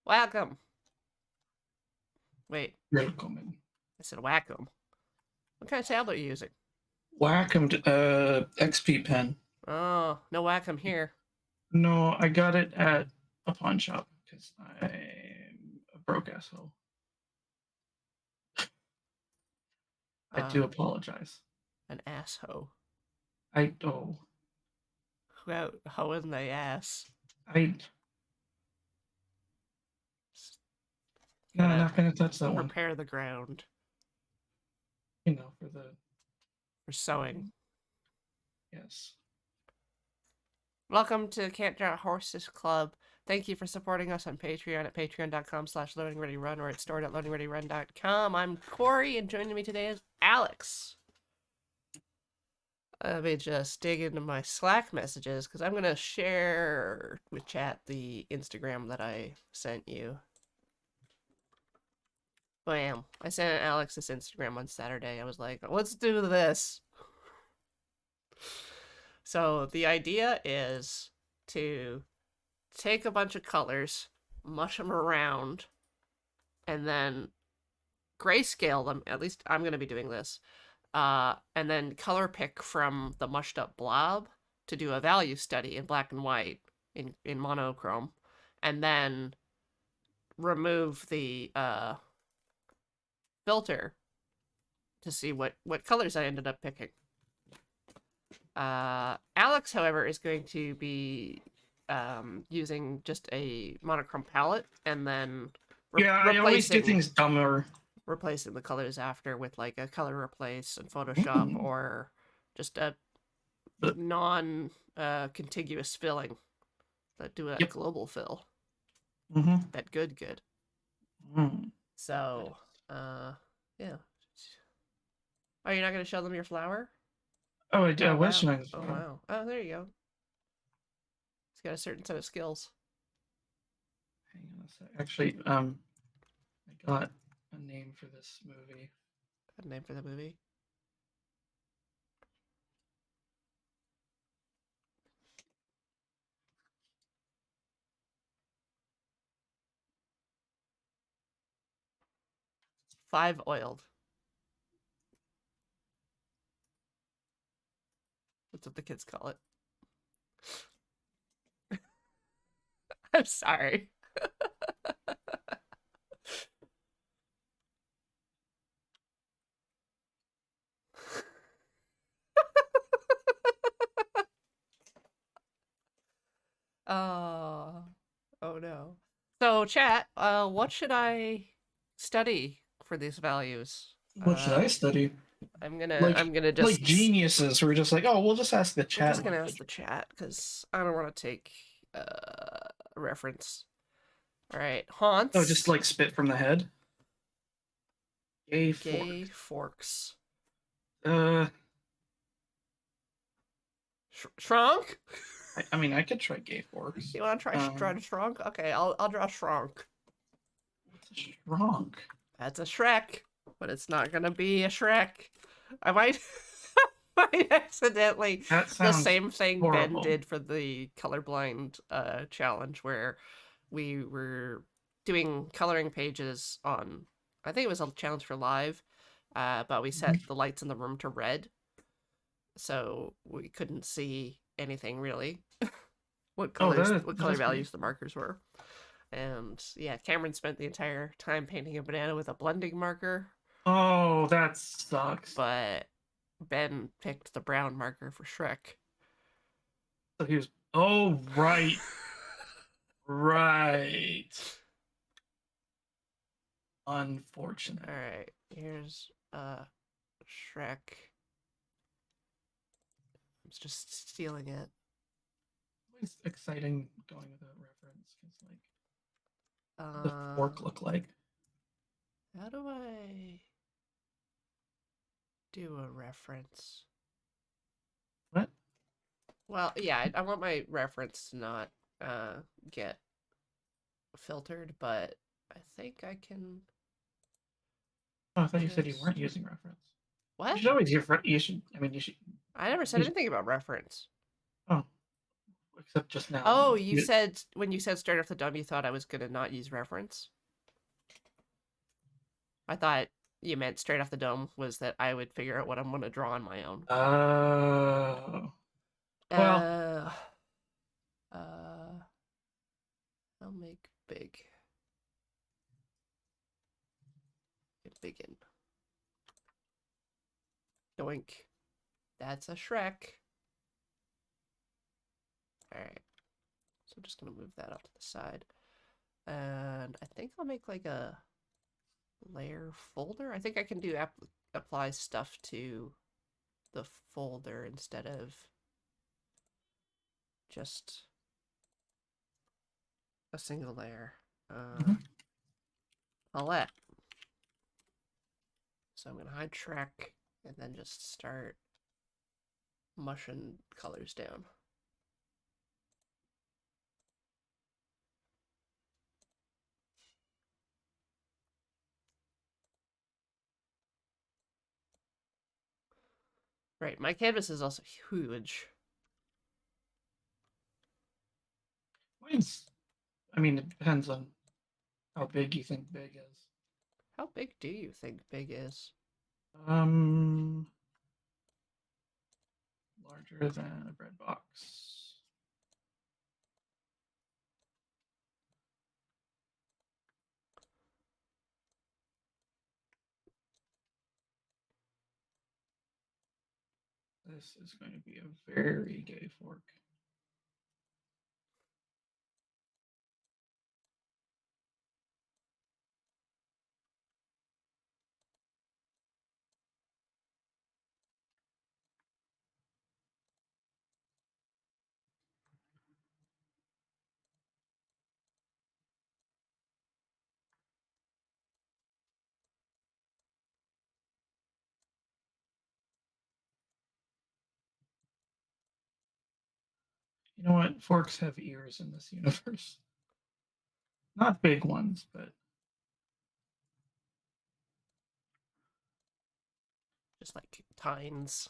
Welcome. Wait, Welcome. I said whack-em. What kind of tablet are you using? Wacom XP pen. Oh, no whack-em here. No, I got it at a pawn shop because I'm a broke asshole. I do apologize. An asshole. Oh, How in the ass? I no, I'm not gonna touch that one. Prepare the ground For the for sowing. yes. Welcome to Can't Draw Horses Club. Thank you for supporting us on Patreon at patreon.com/loadingreadyrun or at store.loadingreadyrun.com. I'm Corey, and joining me today is Alex. Let me just dig into my Slack messages because I'm going to share with chat the Instagram that I sent you. Bam. I sent Alex this Instagram on Saturday. I was like, let's do this. So the idea is to take a bunch of colors, mush them around, and then grayscale them. At least I'm going to be doing this. And then color pick from the mushed up blob to do a value study in black and white in monochrome. And then remove the filter to see what colors I ended up picking. Alex, however, is going to be using just a monochrome palette and then I always do things dumber. Replacing the colors after with like a color replace in Photoshop or just a non contiguous filling that do a global fill. That good. So, yeah. Oh, you're not going to show them your flower? Oh, I was wow. showing. Oh, wow. Oh, there you go. It's got a certain set of skills. Hang on a sec. Actually, I got a name for this movie. A name for the movie? Five oiled. That's what the kids call it. I'm sorry. Oh no. So chat, what should I study for these values? What should I study? I'm gonna just like geniuses who are just like, oh, we'll just ask the chat. I'm just gonna ask the chat because I don't want to take a reference. All right, haunts. Oh, just like spit from the head. Gay forks. Shrunk. I mean, I could try gay forks. You want to try Shrunk? Okay, I'll draw Shrunk. What's a Shrunk? That's a Shrek, but it's not gonna be a Shrek. I might accidentally the same thing horrible. Ben did for the colorblind challenge where we were doing coloring pages on, I think it was a challenge for live, but we set the lights in the room to red, so we couldn't see anything really. what color values the markers were. And yeah, Cameron spent the entire time painting a banana with a blending marker. Oh, that sucks. But Ben picked the brown marker for Shrek. So he was. Oh, right. Right. Unfortunate. All right, here's Shrek. I'm just stealing it. It's exciting going with a reference because, like, what does the fork look like? How do I do a reference? What? Well, yeah, I want my reference to not get filtered, but I think I can. Oh, I thought you said you weren't using reference. What? You should always use. You should. I mean, you should. I never said anything about reference. Oh, except just now. Oh, you said when you said straight off the dome, you thought I was gonna not use reference. I thought you meant straight off the dome was that I would figure out what I'm gonna draw on my own. Oh. Well. I'll make big. Get big in. Doink. That's a Shrek. Alright. So I'm just gonna move that off to the side. And I think I'll make like a layer folder. I think I can do apply stuff to the folder instead of just a single layer. Palette. So I'm going to hide Shrek and then just start mushing colors down. Right, my canvas is also huge. Mine's, I mean, it depends on how big you think big is. How big do you think big is? Larger than a bread box. This is going to be a very gay fork. You know what? Forks have ears in this universe. Not big ones, but just like tines.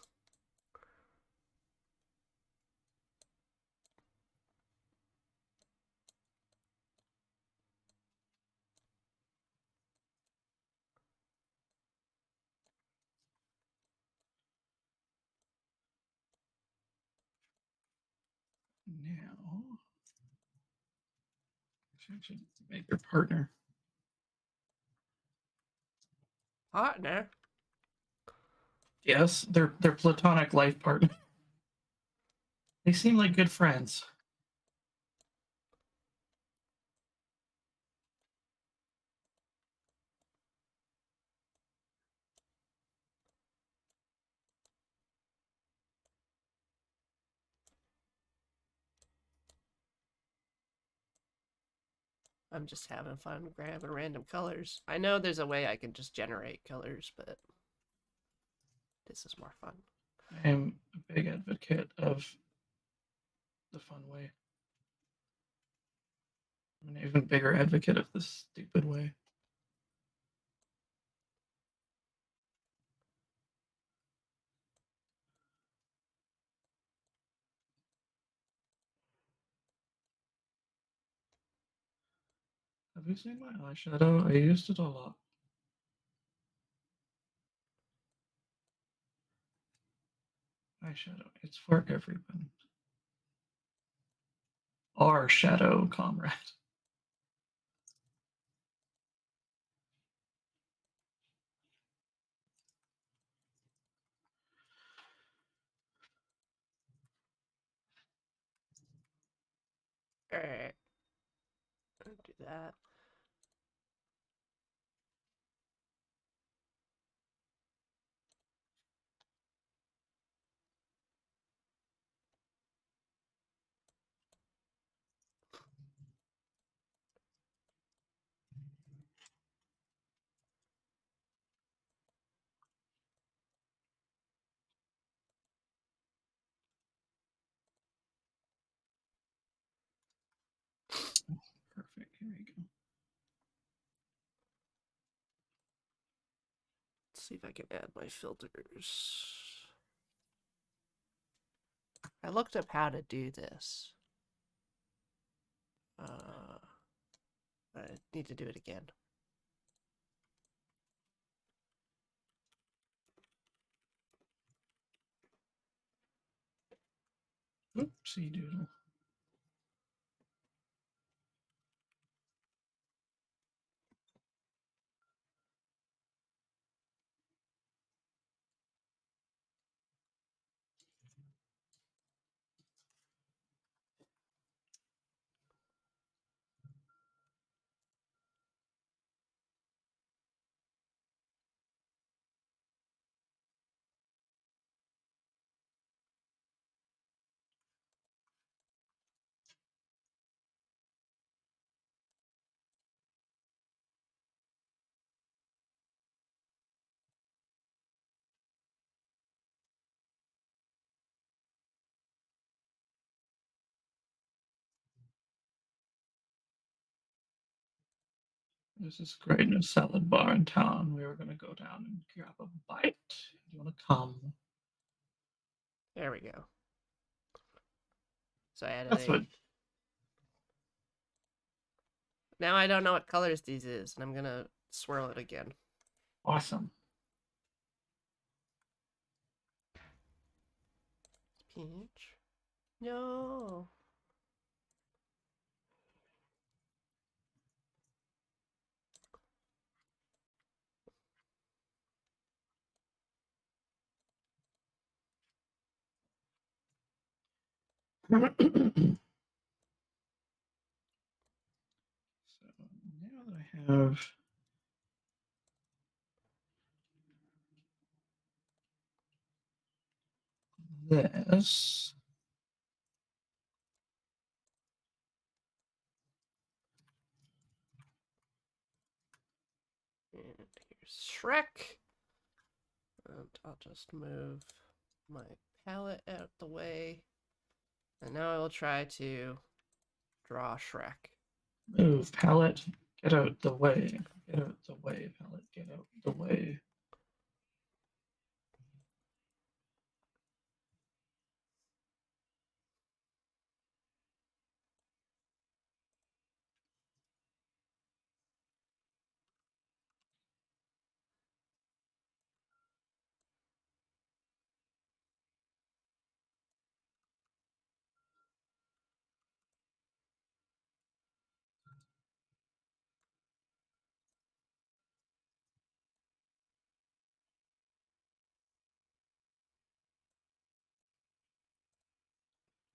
now I should make their partner. Partner? Yes, their platonic life partner. They seem like good friends. I'm just having fun grabbing random colors. I know there's a way I can just generate colors, but this is more fun. I am a big advocate of the fun way. I'm an even bigger advocate of the stupid way. Have you seen my eyeshadow? I used it a lot. Eyeshadow, it's for everyone. Our shadow comrade. Alright. Do that. Perfect. Here we go. Let's see if I can add my filters. I looked up how to do this. I need to do it again. Oopsie doodle. There's this great new salad bar in town. We were gonna go down and grab a bite. You wanna come? There we go. So I added That's what. Now I don't know what colors these is, and I'm gonna swirl it again. Awesome. Peach. No. So now that I have this, And here's Shrek. And I'll just move my palette out the way. And now I will try to draw Shrek. move palette, get out the way. Get out the way, palette, get out the way.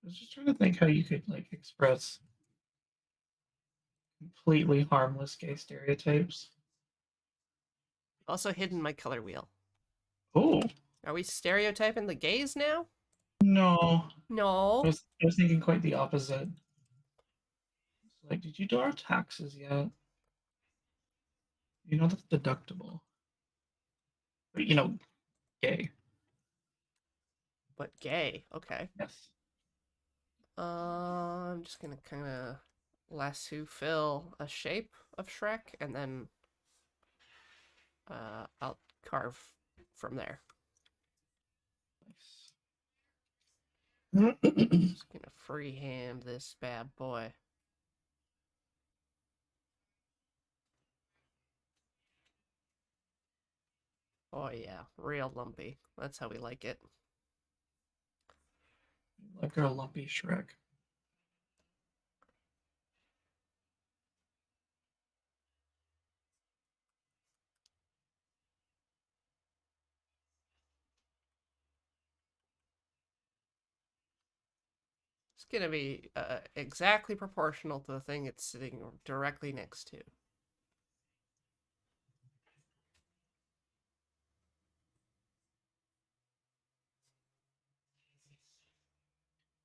I was just trying to think how you could like express completely harmless gay stereotypes. Also hidden my color wheel. Oh Are we stereotyping the gays now? no, No. I was thinking quite the opposite. It's like, did you do our taxes yet? You know that's deductible. But, you know, gay. But gay. Okay. Yes. I'm just gonna kind of lasso fill a shape of Shrek, and then I'll carve from there. Nice. Just gonna freehand this bad boy. Oh yeah, real lumpy. That's how we like it. Like our lumpy Shrek. It's gonna be exactly proportional to the thing it's sitting directly next to.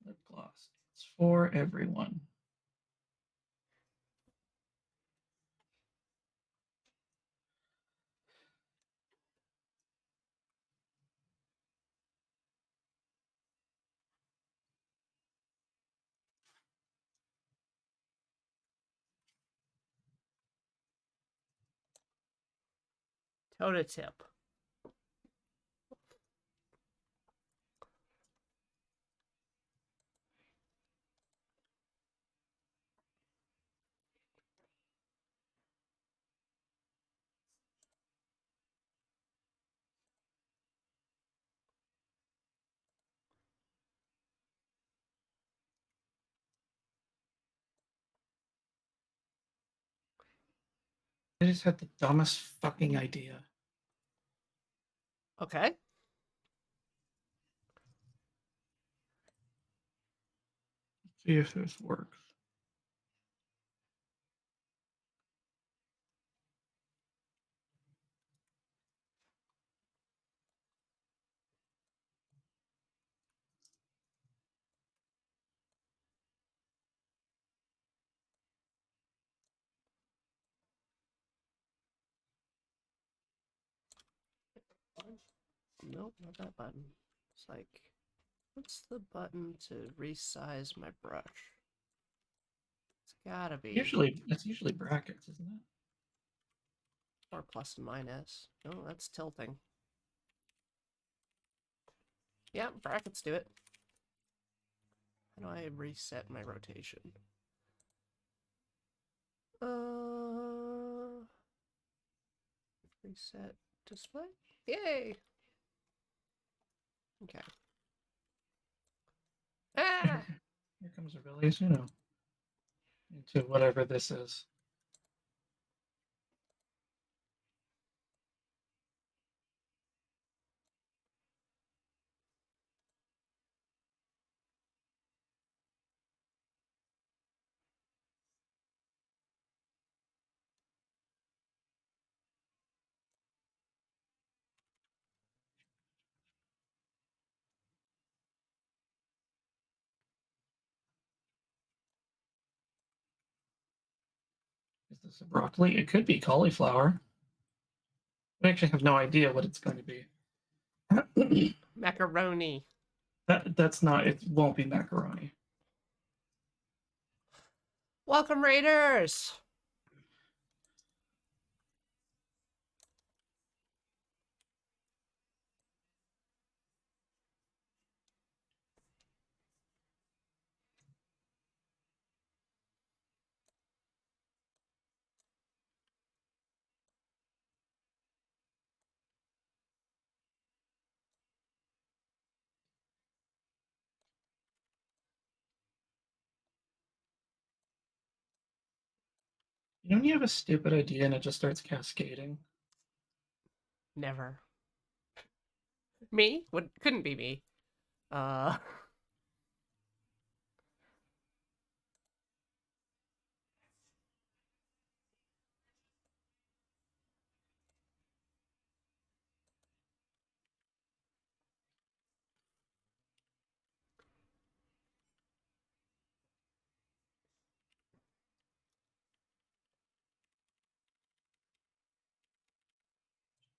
Lip gloss. It's for everyone. Toe to tip. I just had the dumbest fucking idea. Okay. Let's see if this works. Nope, not that button. It's like, what's the button to resize my brush? It's gotta be. Usually, it's usually brackets, isn't it? Or plus and minus. No, that's tilting. Yeah, brackets do it. How do I reset my rotation? Reset display? Yay! Okay. Ah! Here comes Aurelius Uno into whatever this is. Is this a broccoli? It could be cauliflower. I actually have no idea what it's going to be. Macaroni. That's not. It won't be macaroni. Welcome, Raiders! You know when you have a stupid idea and it just starts cascading? Never. Me? What couldn't be me. Uh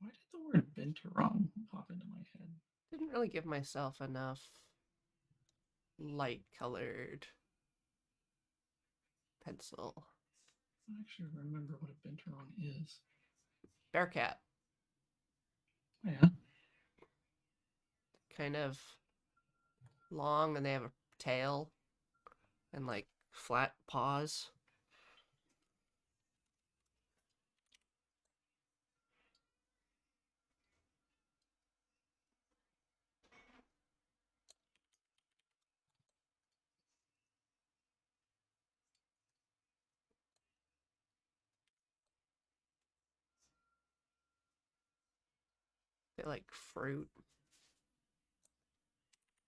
Why did the word binturong pop into my head? didn't really give myself enough light colored pencil. I don't actually remember what a binturong is. Bearcat. Oh, yeah. Kind of long and they have a tail and like flat paws. They like fruit.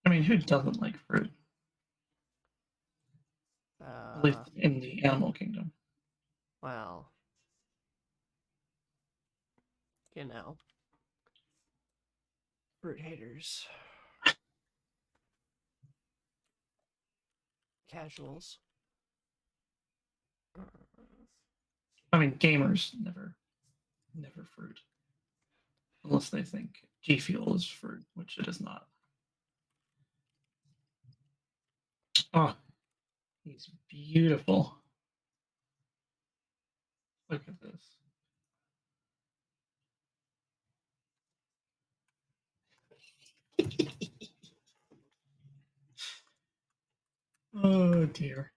I mean, who doesn't like fruit? At least Uh in the animal kingdom. well, you know. Fruit haters. Casuals. I mean, gamers never fruit. Unless they think G Fuel is fruit, which it is not. Oh, he's beautiful. Look at this. Oh dear.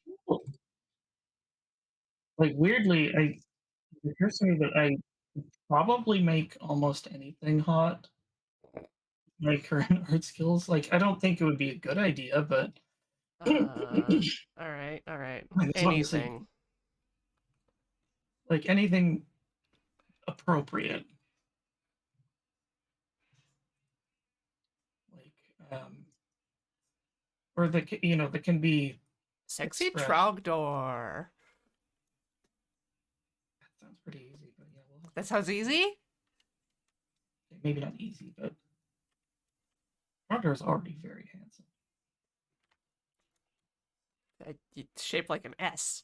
feel like weirdly, it occurs to me that I probably make almost anything hot. My current art skills, like I don't think it would be a good idea, but All right, all right. it's obviously Anything. like anything appropriate, like or that can be Sexy expressed. Trogdor. That sounds pretty easy, but yeah, we'll have That sounds easy? maybe not easy, but Roger is already very handsome. It's shaped like an S.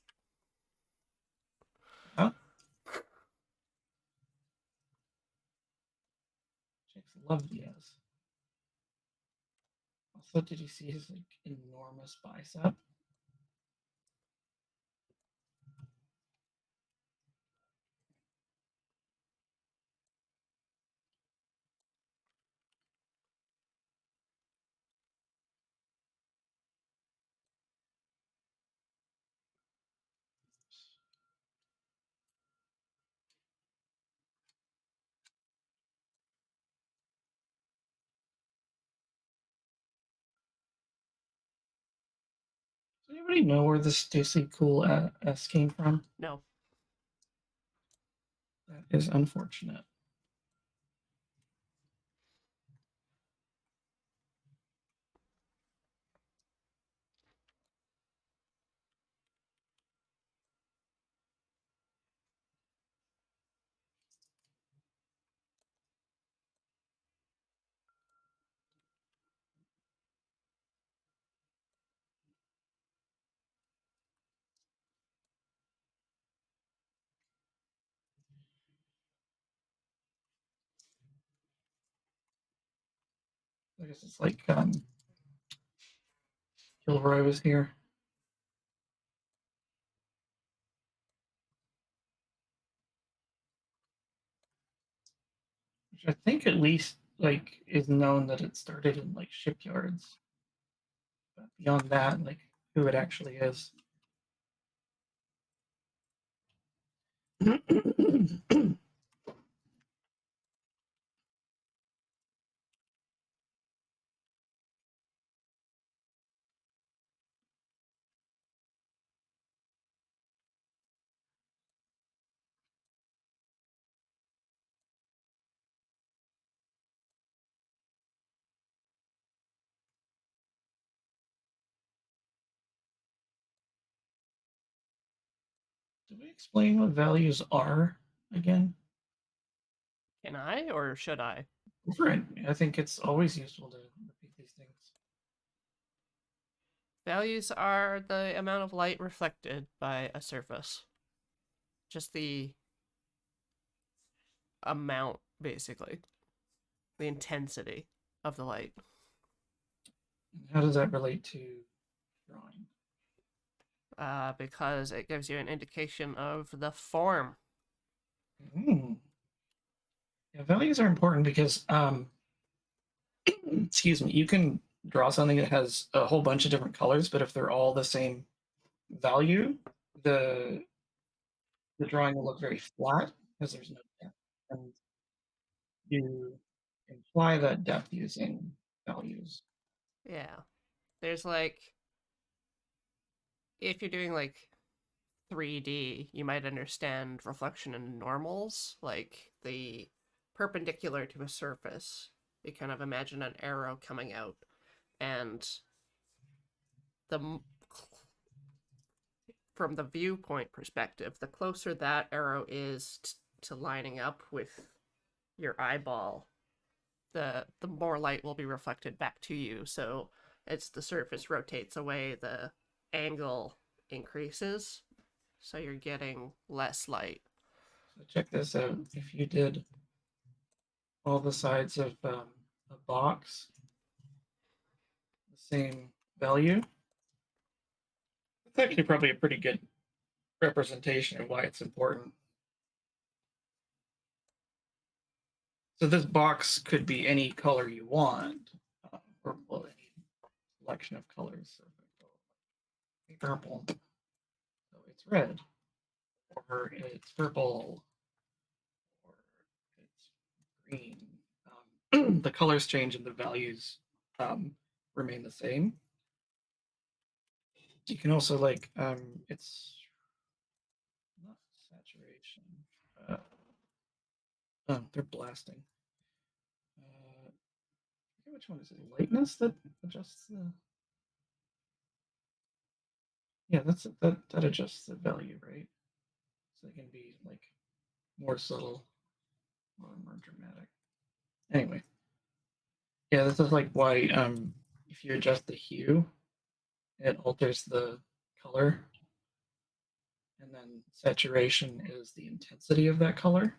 Huh? Chicks love Diaz. Also, did you see his like enormous bicep? Does anybody know where this Stacy Cool S came from? No. That is unfortunate. I guess it's like Gilroy was here. Which I think at least like is known that it started in like shipyards. But beyond that, like who it actually is. Did we explain what values are again? Can I or should I? Right. I think it's always useful to repeat these things. Values are the amount of light reflected by a surface. Just the amount, basically. The intensity of the light. And how does that relate to drawing? Because it gives you an indication of the form. Mm. Yeah, values are important because excuse me, you can draw something that has a whole bunch of different colors, but if they're all the same value, the the drawing will look very flat because there's no depth. And you imply that depth using values. Yeah. There's like, if you're doing like 3D, you might understand reflection in normals, like the perpendicular to a surface. You kind of imagine an arrow coming out, and the from the viewpoint perspective, the closer that arrow is to lining up with your eyeball, the more light will be reflected back to you. So as the surface rotates away, the angle increases, so you're getting less light. So check this out. If you did all the sides of a box the same value, it's actually probably a pretty good representation of why it's important. So this box could be any color you want, or well, any selection of colors. purple, so it's red, or it's purple, or it's green. The colors change and the values remain the same. You can also it's not saturation. They're blasting. I forget which one is it. Lightness that adjusts the. Yeah, that adjusts the value, right? So it can be like more subtle or more dramatic. Anyway, yeah, this is like why if you adjust the hue, it alters the color, and then saturation is the intensity of that color.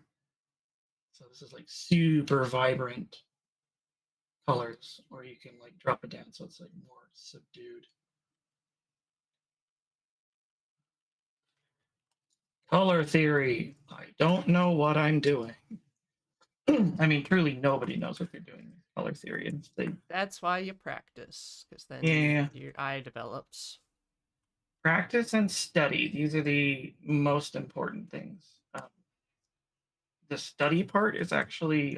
So this is like super vibrant colors, or you can like drop it down so it's like more subdued. Color theory. I don't know what I'm doing. I mean, truly, nobody knows what they're doing in color theory, and That's why you practice, because then yeah, your eye develops. practice and study. These are the most important things. The study part is actually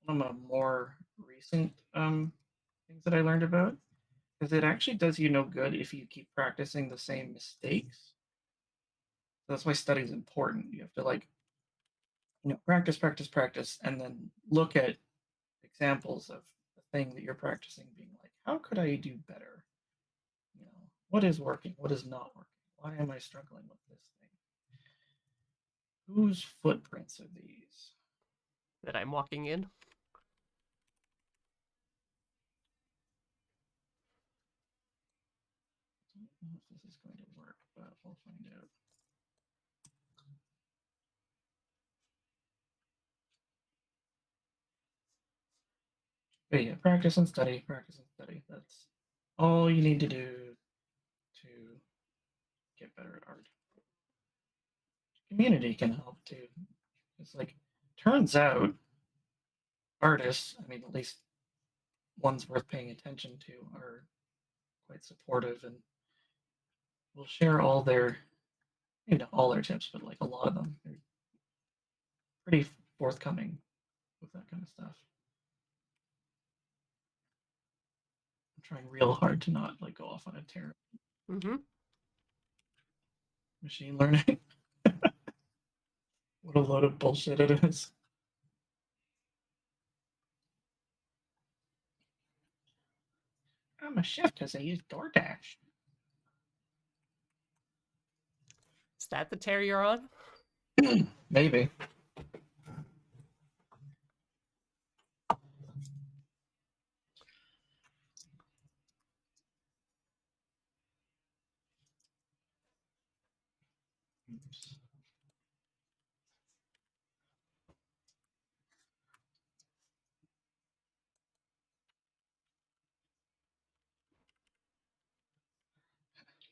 one of the more recent things that I learned about, because it actually does you no good if you keep practicing the same mistakes. That's why study is important. You have to practice, practice, practice, and then look at examples of the thing that you're practicing, being like, how could I do better? What is working? What is not working? Why am I struggling with this thing? Whose footprints are these? That I'm walking in. I don't know if this is going to work, but we'll find out. But yeah, practice and study, practice and study. That's all you need to do to get better at art. Community can help too. It's like, turns out artists, I mean, at least ones worth paying attention to, are quite supportive and will share all their, maybe not all their tips, but like a lot of them. They're pretty forthcoming with that kind of stuff. I'm trying real hard to not like go off on a tear. Mm-hmm. Machine learning. What a load of bullshit it is. I'm a chef because I use DoorDash. Is that the tear you're on? Maybe. Oops.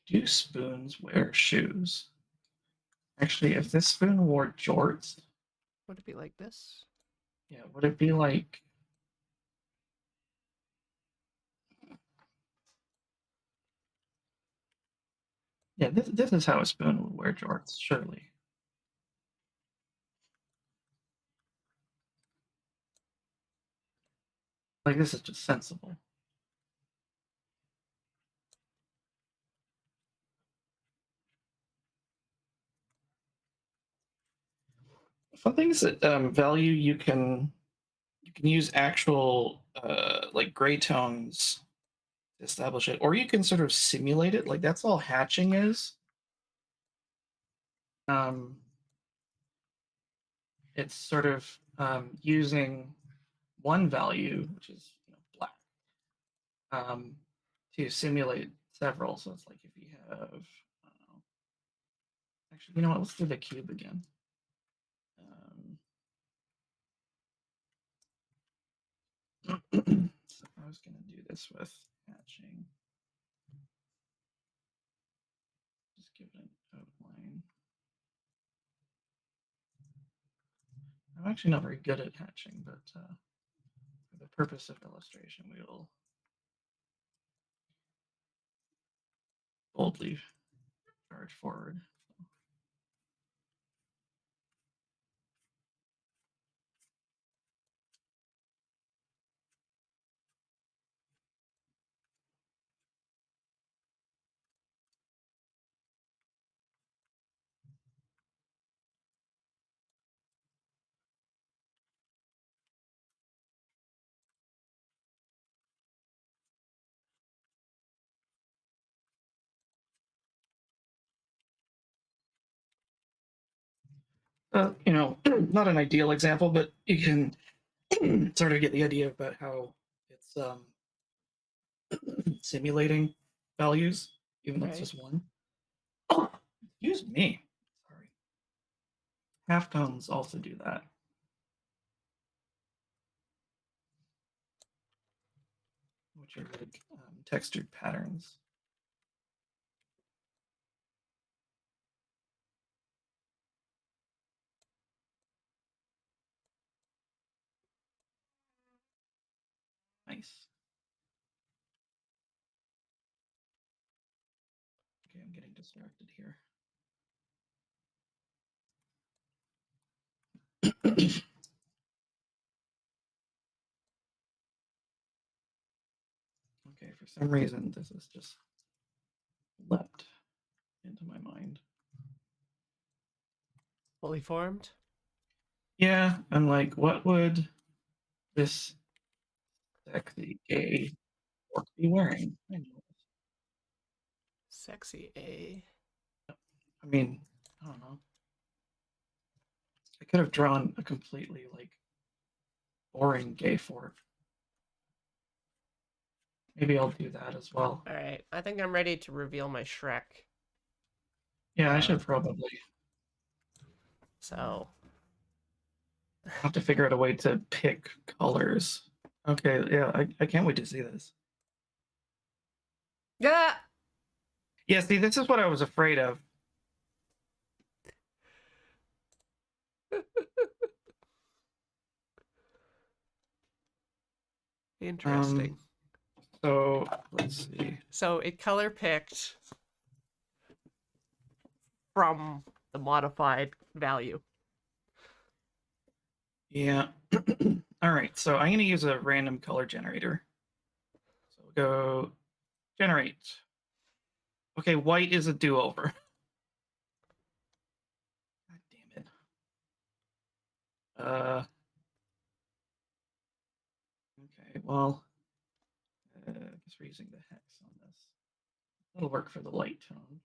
Do spoons wear shoes? Actually, if this spoon wore jorts, Would it be like this? yeah, would it be like. Yeah, this is how a spoon would wear jorts, surely. Like, this is just sensible. For things that value, you can use actual like gray tones to establish it, or you can sort of simulate it. Like that's all hatching is. Um, it's sort of using one value, which is black, um, to simulate several. So it's like if you have, I don't know. Actually, you know what? Let's do the cube again. So I was going to do this with hatching. Just give it an outline. I'm actually not very good at hatching, but for the purpose of illustration, we will boldly charge forward. Not an ideal example, but you can sort of get the idea about how it's simulating values, even though it's Right. just one. Oh, excuse me. Sorry. Halftones also do that. Which are like textured patterns. Nice. Okay, I'm getting distracted here. Okay, for some reason, this is just leapt into my mind. Fully formed. Yeah, I'm like, what would this sexy gay orc be wearing? I know. Sexy A. I mean, I don't know. I could have drawn a completely like boring gay fork. Maybe I'll do that as well. All right. I think I'm ready to reveal my Shrek. Yeah, I should probably So have to figure out a way to pick colors. Okay, yeah, I can't wait to see this. yeah. Yeah, see, this is what I was afraid of. Interesting. So let's see. So it color picked from the modified value. Yeah. All right, so I'm going to use a random color generator. So we'll go generate. Okay, white is a do-over. God damn it. Okay, well, I guess we're using the hex on this. That'll work for the light tone.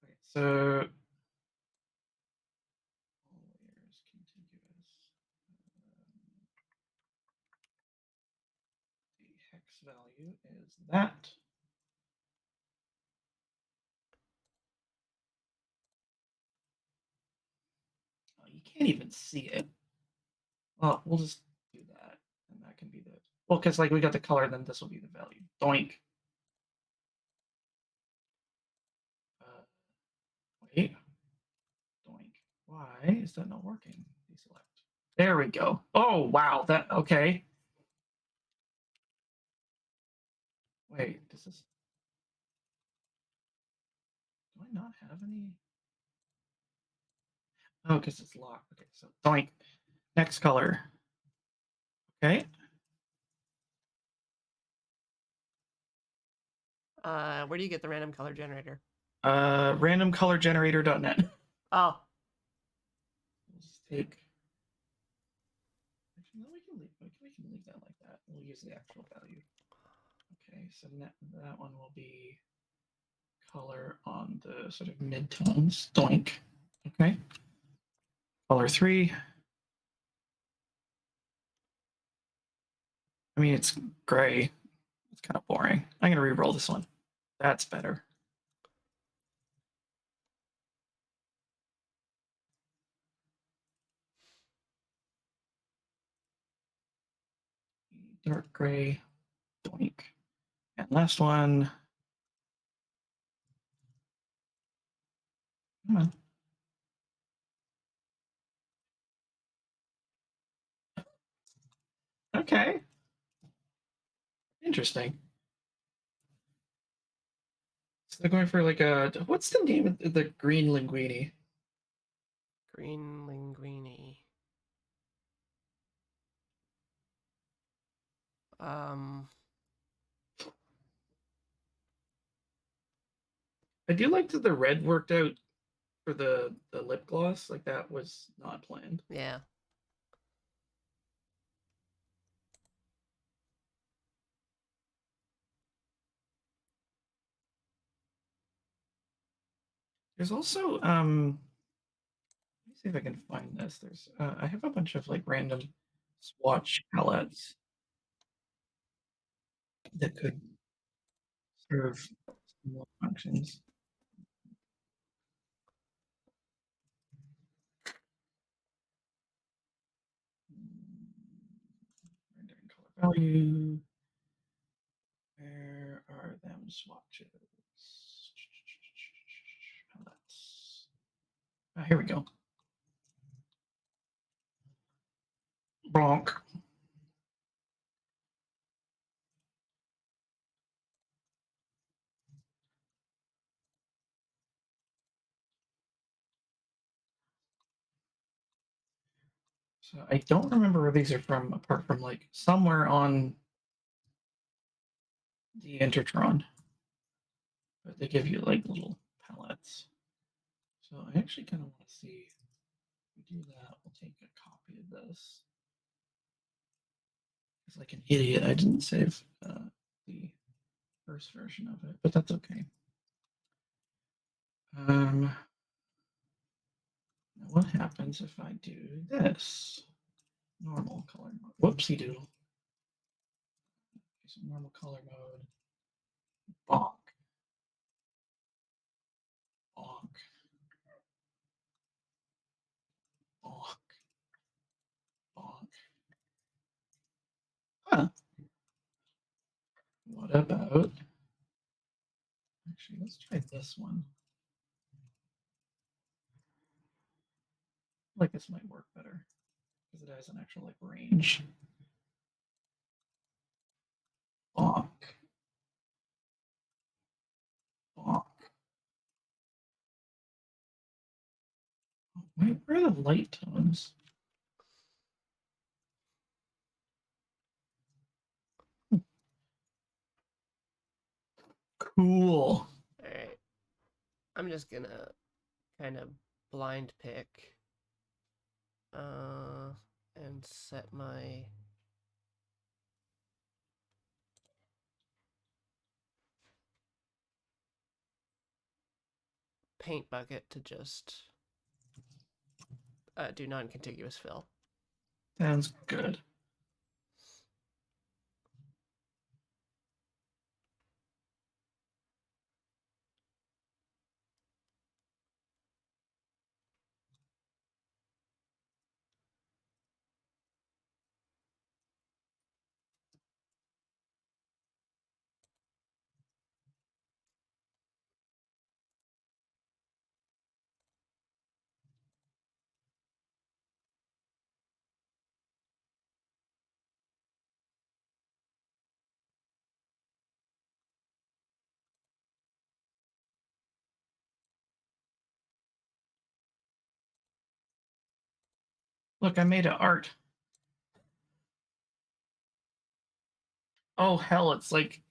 Okay, so all layers contiguous. The hex value is that. Oh, you can't even see it. Well, we'll just do that, and that can be the well, because like we got the color, then this will be the value. Doink. Wait. Doink. Why is that not working? Deselect. There we go. Oh wow, that okay. Wait, does this? Do I not have any? Oh, because it's locked. Okay, so doink. Next color. Okay. Where do you get the random color generator? Randomcolorgenerator.net. Oh, We'll just take. Actually, no, we can leave that like that. We'll use the actual value. Okay, so that one will be color on the sort of midtones. Doink. Okay. Color 3. I mean, it's gray. It's kind of boring. I'm going to re-roll this one. That's better. Dark gray. Doink. And last one. Come on. Okay. Interesting. So they're going for like a what's the name of the green linguine? Green linguine. I do like that the red worked out for the lip gloss. Like that was not planned. Yeah. There's also let me see if I can find this. There's I have a bunch of like random swatch palettes that could serve similar functions. Rendering color value. Where are them swatches? Palettes. Here we go. Bonk. So I don't remember where these are from, apart from like somewhere on the Intertron. But they give you like little palettes. So I actually kind of want to see if we do that. We'll take a copy of this. It's like an idiot. I didn't save the first version of it, but that's okay. Now what happens if I do this? Normal color mode. Whoopsie doodle. Okay, so normal color mode. Bonk. Bonk. Bonk. Bonk. Huh. What about? Actually, let's try this one. I like this might work better because it has an actual like range. Bonk. Bonk. Wait, where are the light tones? Cool. All right. I'm just gonna kind of blind pick and set my paint bucket to just do non-contiguous fill. Sounds good. Look, I made an art. Oh hell, it's like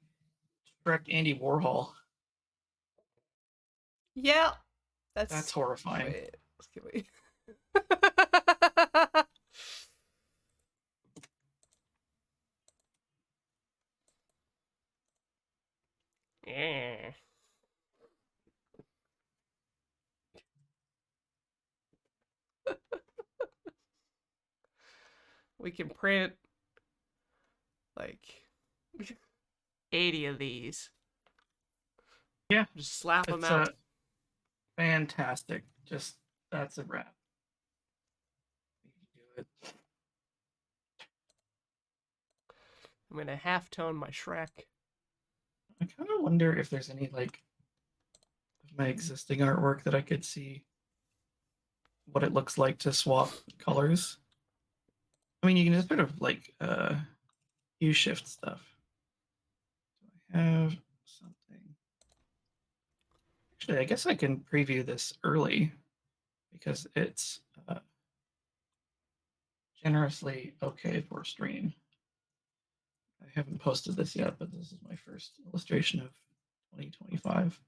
direct Andy Warhol. Yeah, That's horrifying. Wait, can we? Yeah. We can print like 80 of these. Yeah, just slap them it's out. Fantastic. Just that's a wrap. We can do it. I'm gonna half tone my Shrek. I kind of wonder if there's any like of my existing artwork that I could see what it looks like to swap colors. I mean, you can just sort of like U-shift stuff. Do I have something? Actually, I guess I can preview this early because it's generously okay for stream. I haven't posted this yet, but this is my first illustration of 2025.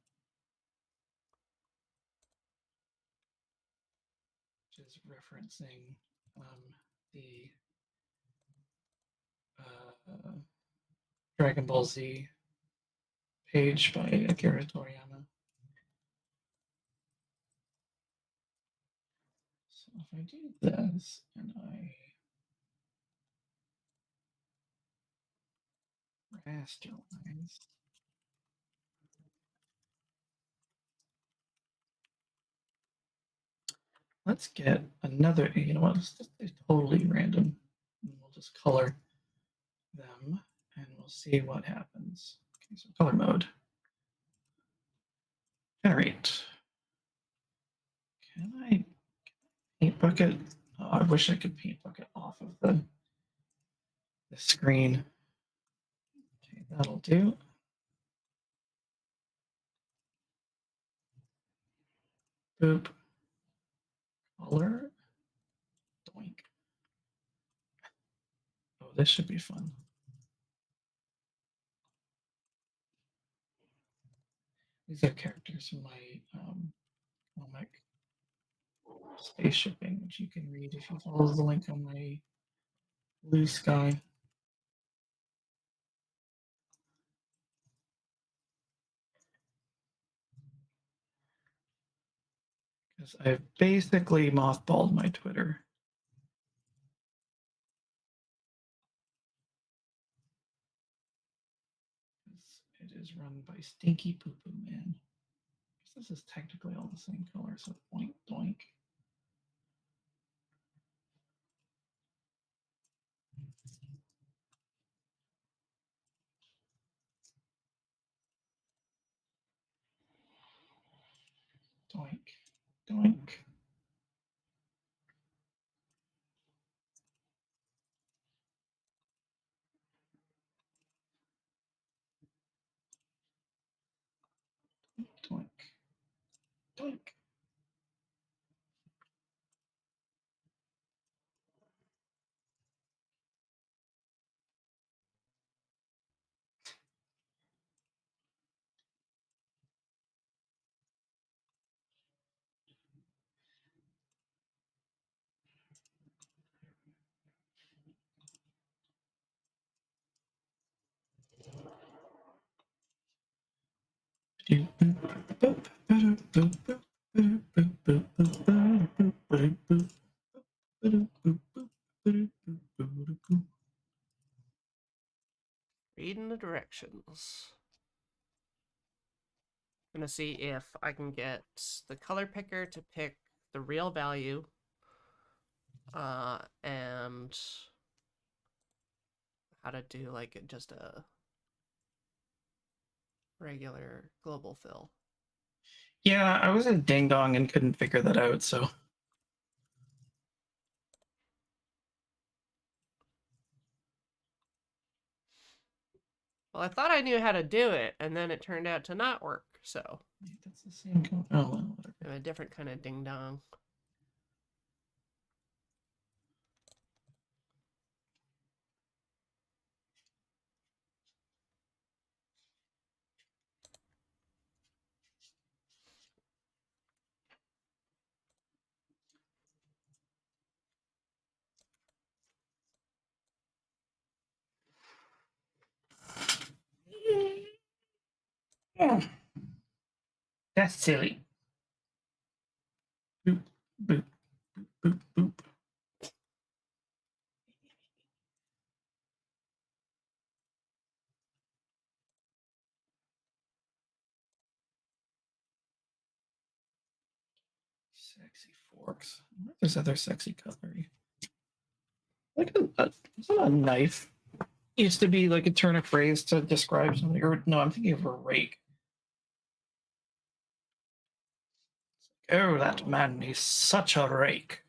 Which is referencing the Dragon Ball Z page by Akira Toriyama. So if I do this and I rasterize, let's get another, you know what, let's just do totally random. And we'll just color them and we'll see what happens. Okay, so color mode. Generate. Can I paint bucket? Oh, I wish I could paint bucket off of the screen. Okay, that'll do. Boop. Color. Doink. Oh, this should be fun. These are characters from my comic Space Shipping, which you can read if you follow the link on my Blue Sky. Because I've basically mothballed my Twitter. It is run by Stinky Poo Poo Man. This is technically all the same color, so doink, doink. Doink, doink. Doink, doink. Reading the directions. I'm gonna see if I can get the color picker to pick the real value and how to do like just a regular global fill. Yeah, I was in Ding Dong and couldn't figure that out, so. Well, I thought I knew how to do it, and then it turned out to not work, so. That's the same color. Oh, well, whatever. I'm a different kind of ding dong. Yeah. That's silly. Boop, boop, boop, boop, boop. Sexy forks. There's other sexy cutlery. Like isn't a knife used to be like a turn of phrase to describe something? Or no, I'm thinking of a rake. Oh, that man, he's such a rake.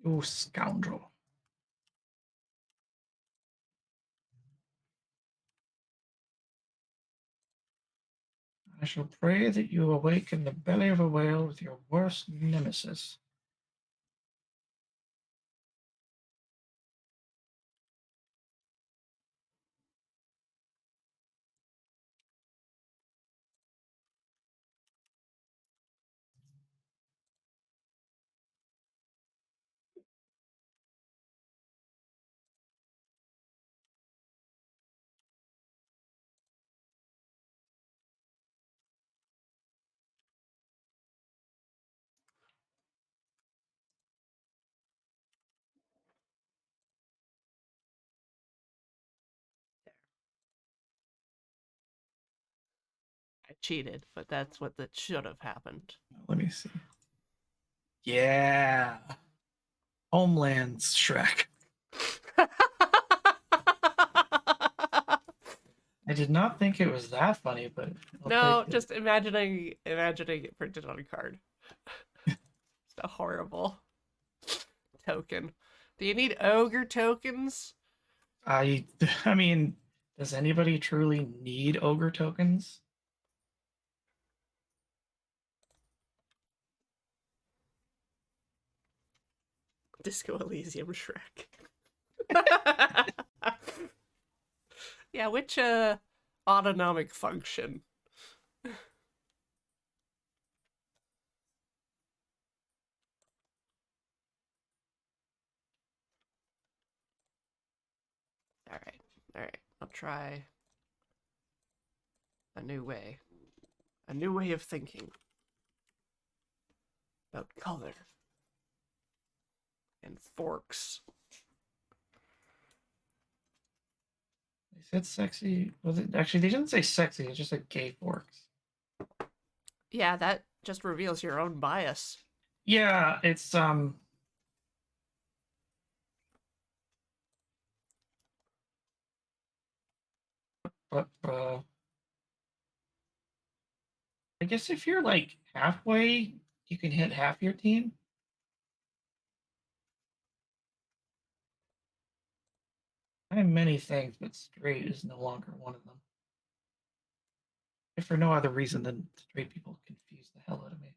You scoundrel. I shall pray that you awake in the belly of a whale with your worst nemesis. I cheated, but that's what that should have happened. Let me see. Yeah. Homeland's Shrek. I did not think it was that funny, but I'll No, take it. just imagining it printed on a card. It's a horrible token. Do you need ogre tokens? I I mean, does anybody truly need ogre tokens? Disco Elysium Shrek. Yeah, which autonomic function? All right. All right. I'll try a new way. A new way of thinking about color and forks. They said sexy. Was it actually? They didn't say sexy. It just said gay forks. Yeah, that just reveals your own bias. Yeah, it's but I guess if you're like halfway, you can hit half your team. I am many things, but straight is no longer one of them. If for no other reason than straight people confuse the hell out of me.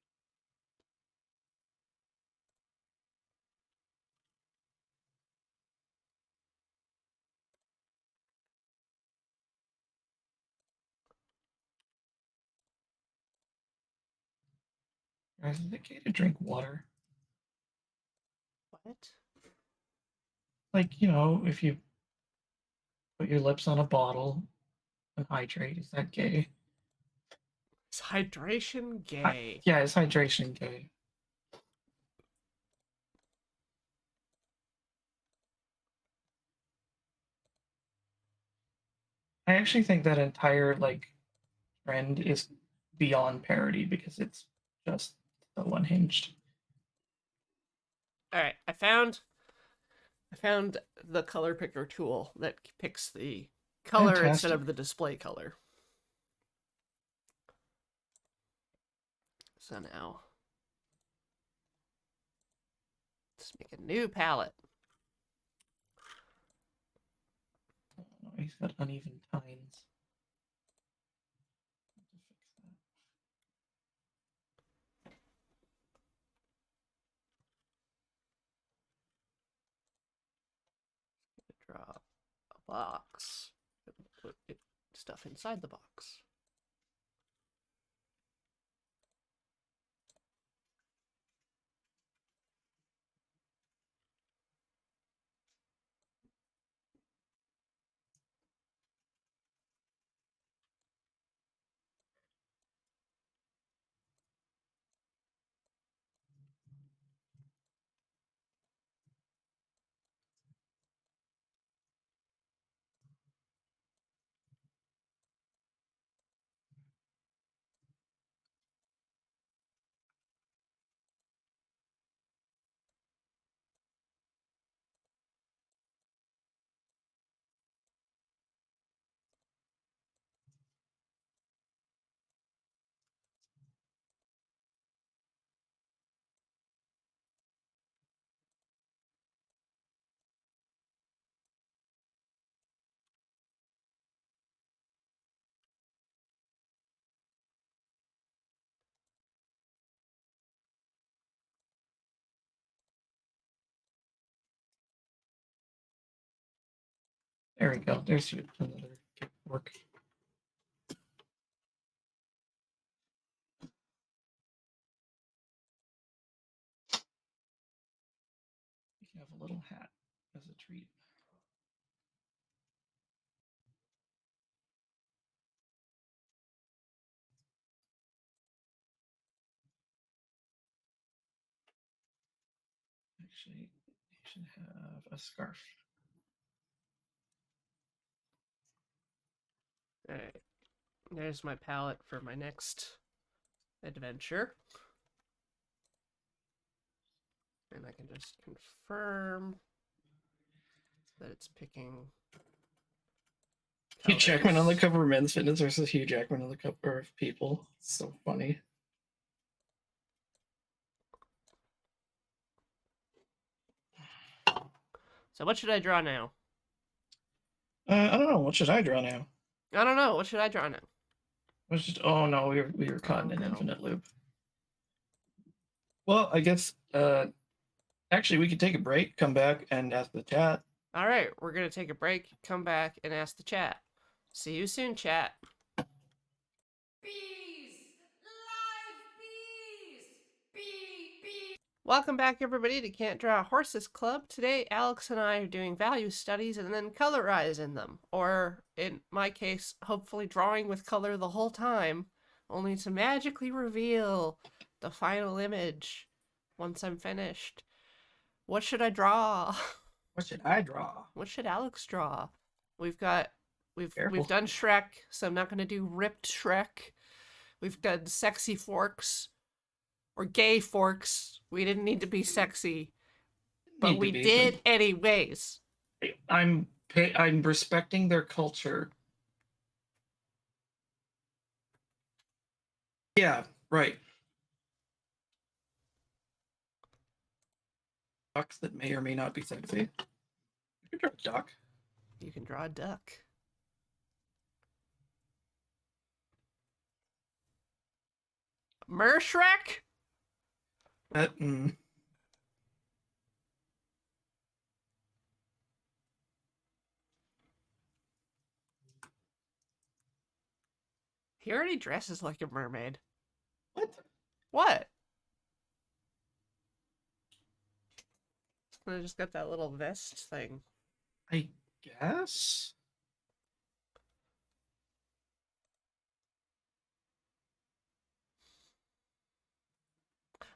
Guys, is it okay to drink water? What? Like, if you put your lips on a bottle and hydrate, is that gay? Is hydration gay? Yeah, is hydration gay? I actually think that entire like trend is beyond parody because it's just so unhinged. All right, I found the color picker tool that picks the color instead Fantastic. of the display color. So now let's make a new palette. Oh, he's got uneven tines. Draw a box. Put stuff inside the box. There we go. There's another work. You can have a little hat as a treat. Actually, you should have a scarf. All right. There's my palette for my next adventure. And I can just confirm that it's picking Hugh Jackman on the colors. cover of Men's Fitness versus Hugh Jackman on the cover of People. It's so funny. So what should I draw now? I don't know. What should I draw now? I don't know. What should I draw now? Let's just. Oh no, we were caught in an no. infinite loop. Well, I guess. Actually, we could take a break, come back, and ask the chat. All right, we're gonna take a break, come back, and ask the chat. See you soon, chat. Bees! Live bees! Bee! Welcome back, everybody, to Can't Draw Horses Club. Today, Alex and I are doing value studies and then colorizing them. Or, in my case, hopefully drawing with color the whole time, only to magically reveal the final image once I'm finished. What should I draw? What should I draw? What should Alex draw? We've Careful. done Shrek, so I'm not gonna do ripped Shrek. We've done sexy forks or gay forks. We didn't need to be sexy, but we did anyways. I'm respecting their culture. Yeah, right. Ducks that may or may not be sexy. You could draw a duck. You can draw a duck. Mershrek? He already dresses like a mermaid. What? What? I just got that little vest thing. I guess.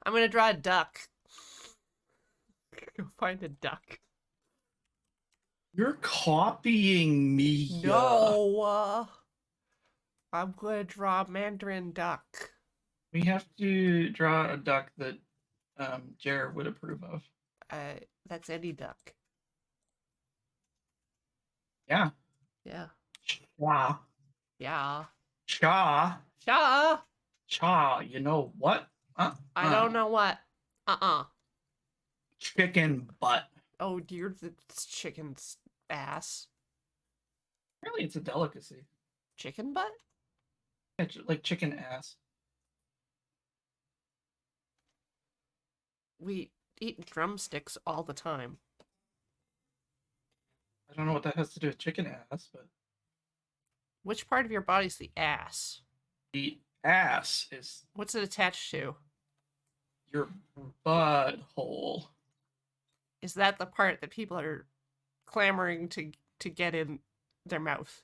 I'm gonna draw a duck. Go find a duck. You're copying me. No. I'm gonna draw a Mandarin duck. We have to draw a duck that Jared would approve of. That's any duck. Yeah. Yeah. Cha. Yeah. Cha. Shaw. Cha. You know what? I don't know what. Chicken butt. Oh dear, it's chicken's ass. Really, it's a delicacy. Chicken butt? It's like chicken ass. We eat drumsticks all the time. I don't know what that has to do with chicken ass, but Which part of your body's the ass? the ass is What's it attached to? your butthole. Is that the part that people are clamoring to get in their mouth?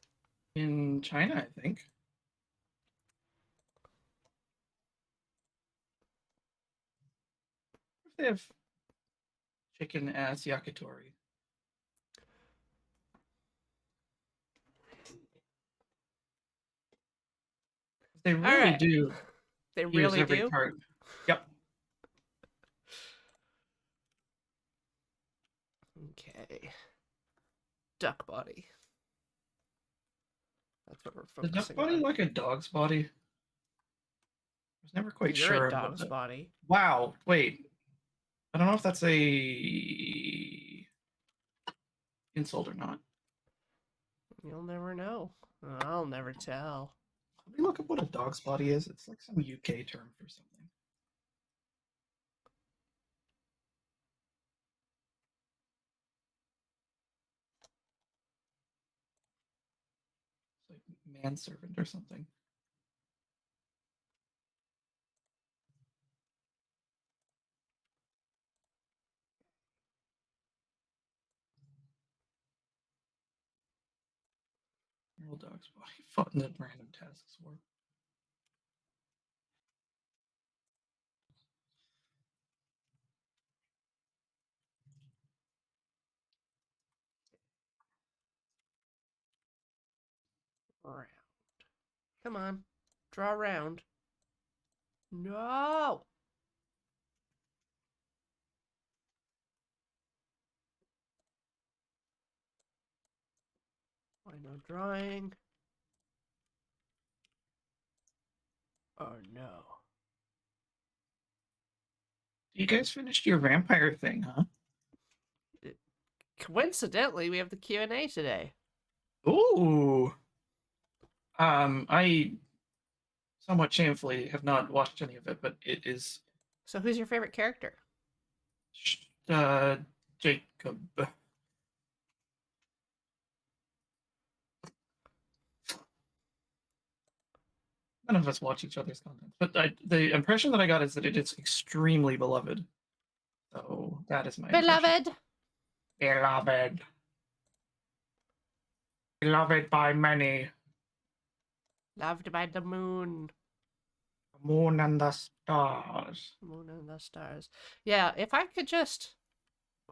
In China, I think. If they have chicken ass yakitori. They really right. do. They use really every do? part. Yep. Okay. Duck body. That's what we're Is a duck focusing body on. like a dog's body? I was never quite You're sure. a dog's body. Wow. Wait. I don't know if that's a insult or not. You'll never know. I'll never tell. Let me look up what a dog's body is. It's like some UK term for something. manservant or something. Feral dog's body fought in the random tasks war. Round. Come on. Draw around. No! Why no drawing? Oh no. You guys finished your vampire thing, huh? Coincidentally, we have the Q&A today. Ooh. I somewhat shamefully have not watched any of it, but it is So who's your favorite character? Jacob. None of us watch each other's content, but the impression that I got is that it is extremely beloved. So that is my impression. Beloved! Beloved. Beloved by many. Loved by the moon. The moon and the stars. Moon and the stars. Yeah, if I could just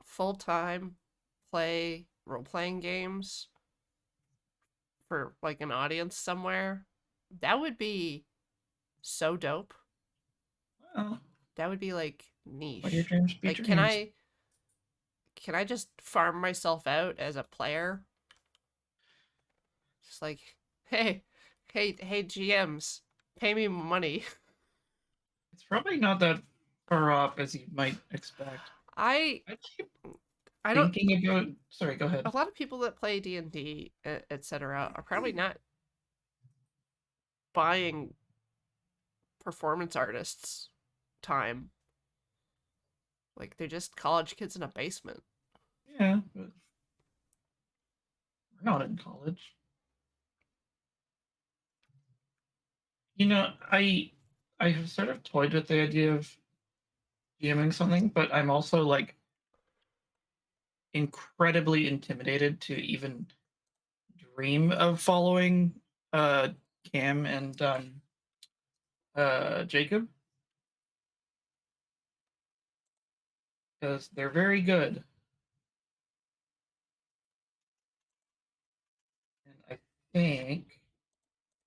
full-time play role-playing games for like an audience somewhere, that would be so dope. Well, That would be like let your niche. dreams be Like dreams. can I just farm myself out as a player? Just like, hey, GMs, pay me money. It's probably not that far off as you might expect. I I keep I don't thinking about. Sorry, go ahead. a lot of people that play D&D, etc., are probably not buying performance artists time. Like they're just college kids in a basement. Yeah, but we're not in college. You know, I have sort of toyed with the idea of DMing something, but I'm also like incredibly intimidated to even dream of following Cam and Jacob because they're very good. And I think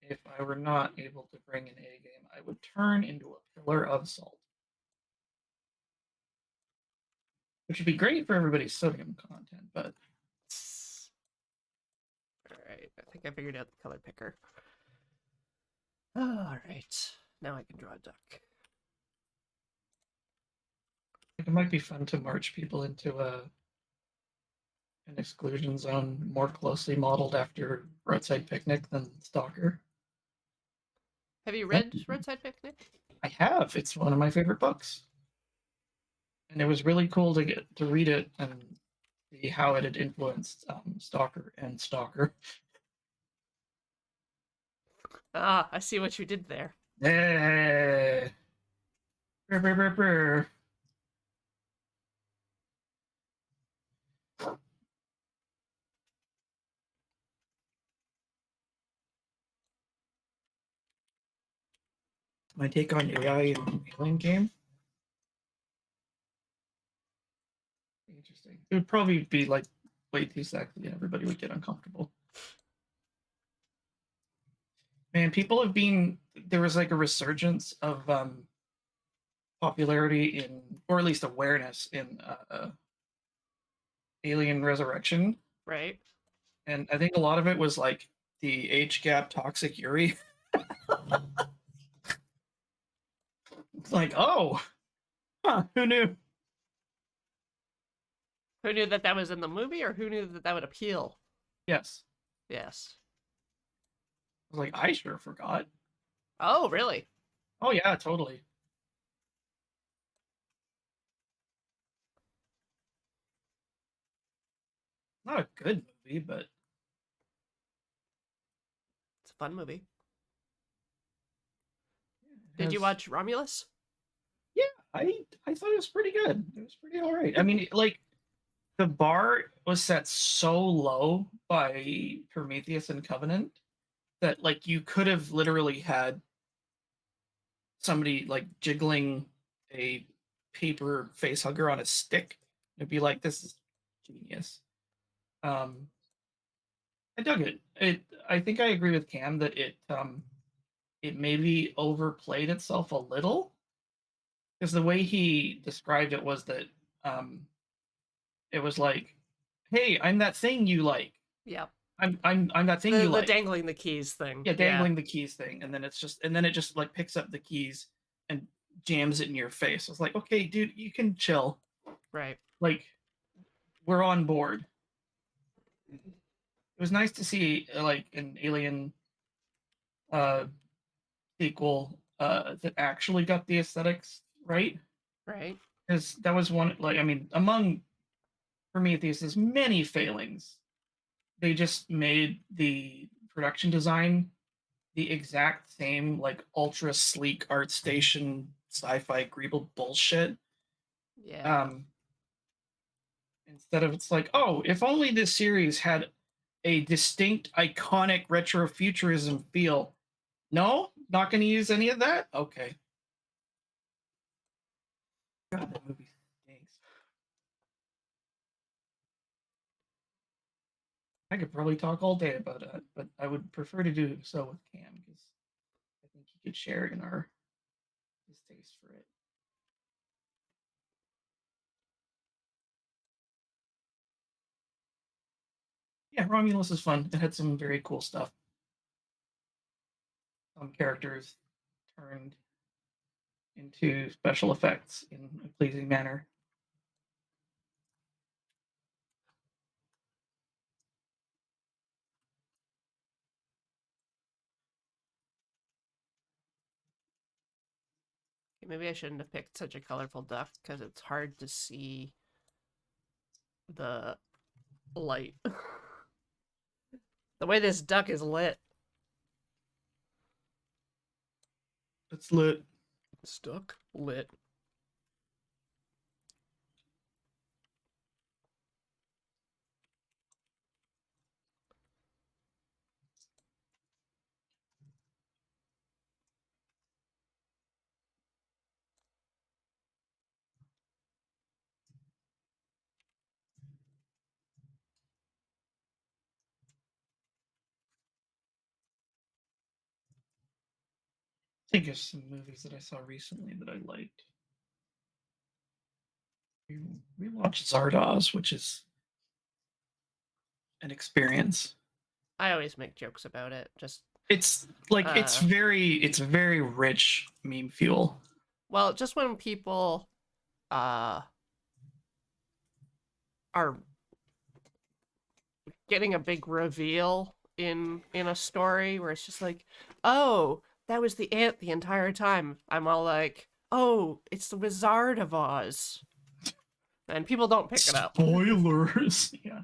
if I were not able to bring an A game, I would turn into a pillar of salt. Which would be great for everybody's sodium content, but Alright, I think I figured out the color picker. Alright, now I can draw a duck. it might be fun to march people into an exclusion zone more closely modeled after Roadside Picnic than Stalker. Have you read Roadside Picnic? I have. It's one of my favorite books. And it was really cool to get to read it and see how it had influenced Stalker and Stalker. Ah, I see what you did there. Eh. Brr, brr, brr, brr. My take on AI in Alien game. Interesting. It would probably be like way too sexy and everybody would get uncomfortable. Man, people have been there was like a resurgence of popularity in or at least awareness in Alien Resurrection. Right? And I think a lot of it was like the age gap toxic Yuri. It's like, oh, huh, who knew? Who knew that that was in the movie, or who knew that that would appeal? Yes. Yes. I was like, I sure forgot. Oh, really? Oh yeah, totally. Not a good movie, but It's a fun movie. It Did you has- watch Romulus? Yeah, I thought it was pretty good. It was pretty all right. I mean, like the bar was set so low by Prometheus and Covenant that like you could have literally had somebody like jiggling a paper face hugger on a stick. It'd be like, this is genius. I dug it. I think I agree with Cam that it maybe overplayed itself a little, because the way he described it was that um it was like, hey, I'm that thing you like. Yeah. I'm that thing you The like. dangling the keys thing. Yeah, dangling the keys thing, and then it just like picks up the keys and jams it in your face. I was like, okay, dude, you can chill. Right. Like, we're on board. It was nice to see like an Alien uh sequel that actually got the aesthetics right, Right. because that was one, like, I mean, among Prometheus's many failings, they just made the production design the exact same, like ultra sleek art station sci-fi Greeble bullshit. Yeah. Instead of, it's like, oh, if only this series had a distinct iconic retrofuturism feel. No, not going to use any of that. Okay. God, that movie stinks. I could probably talk all day about it, but I would prefer to do so with Cam, because I think he could share in our distaste for it. Yeah, Romulus is fun. It had some very cool stuff. Some characters turned into special effects in a pleasing manner. Maybe I shouldn't have picked such a colorful duck because it's hard to see the light. The way this duck is lit. It's lit. This duck lit. Think of some movies that I saw recently that I liked. We watched Zardoz, which is an experience. I always make jokes about it. Just It's like it's Uh. very rich meme fuel. well, just when people are getting a big reveal in a story where it's just like, oh, that was the ant the entire time. I'm all like, oh, it's the Wizard of Oz. And people don't pick it up. Spoilers. Yeah.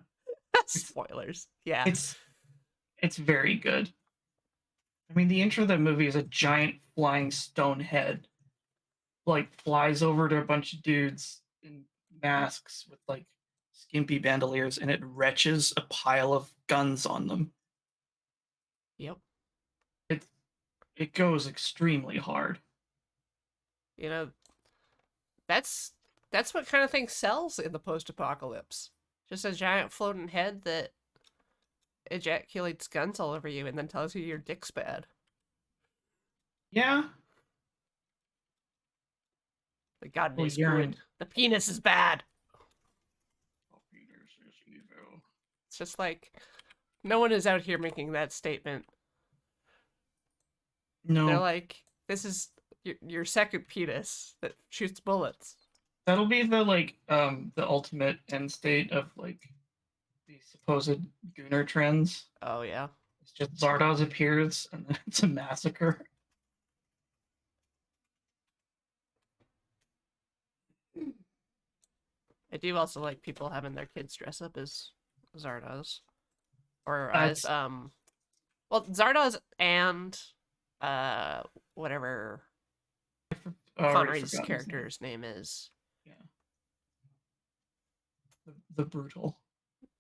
Spoilers. Yeah. It's very good. I mean, the intro of that movie is a giant flying stone head, like flies over to a bunch of dudes in masks with like skimpy bandoliers, and it retches a pile of guns on them. Yep. It goes extremely hard. You know, that's what kind of thing sells in the post-apocalypse. Just a giant floating head that ejaculates guns all over you and then tells you your dick's bad. Yeah. The God Well, is you're good. The penis is bad. It's just like no one is out here making that statement. They're No, like, this is your second penis that shoots bullets. that'll be the the ultimate end state of like the supposed Gunnar trends. Oh yeah. It's just Zardoz appears and then it's a massacre. I do also like people having their kids dress up as Zardoz. Or That's- as Well, Zardoz and uh whatever I already Connery's forgotten his name. character's name is. Yeah. The brutal.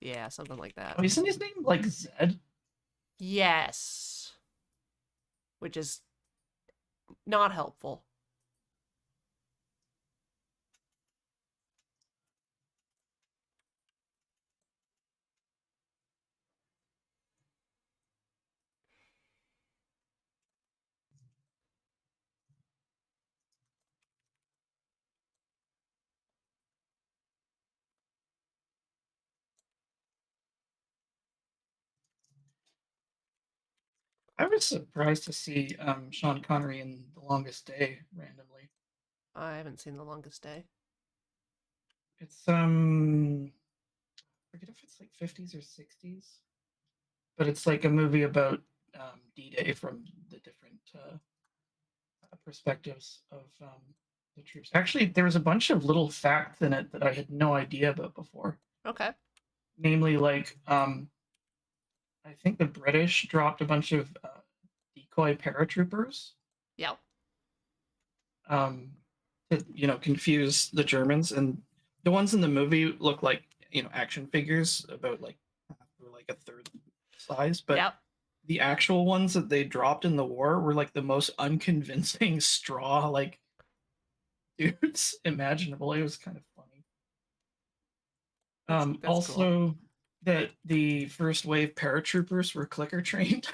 Yeah, something like that. Oh, isn't his name like Zed? Yes. Which is not helpful. I was surprised to see Sean Connery in The Longest Day randomly. I haven't seen The Longest Day. It's I forget if it's like 50s or 60s, but it's like a movie about D-Day from the different perspectives of the troops. Actually, there was a bunch of little facts in it that I had no idea about before. Okay. Namely, like I think the British dropped a bunch of decoy paratroopers Yeah. to confuse the Germans, and the ones in the movie look like action figures about like a third size, but Yep. the actual ones that they dropped in the war were like the most unconvincing straw like dudes imaginable. It was kind of funny. That's cool. Also, that the first wave paratroopers were clicker trained.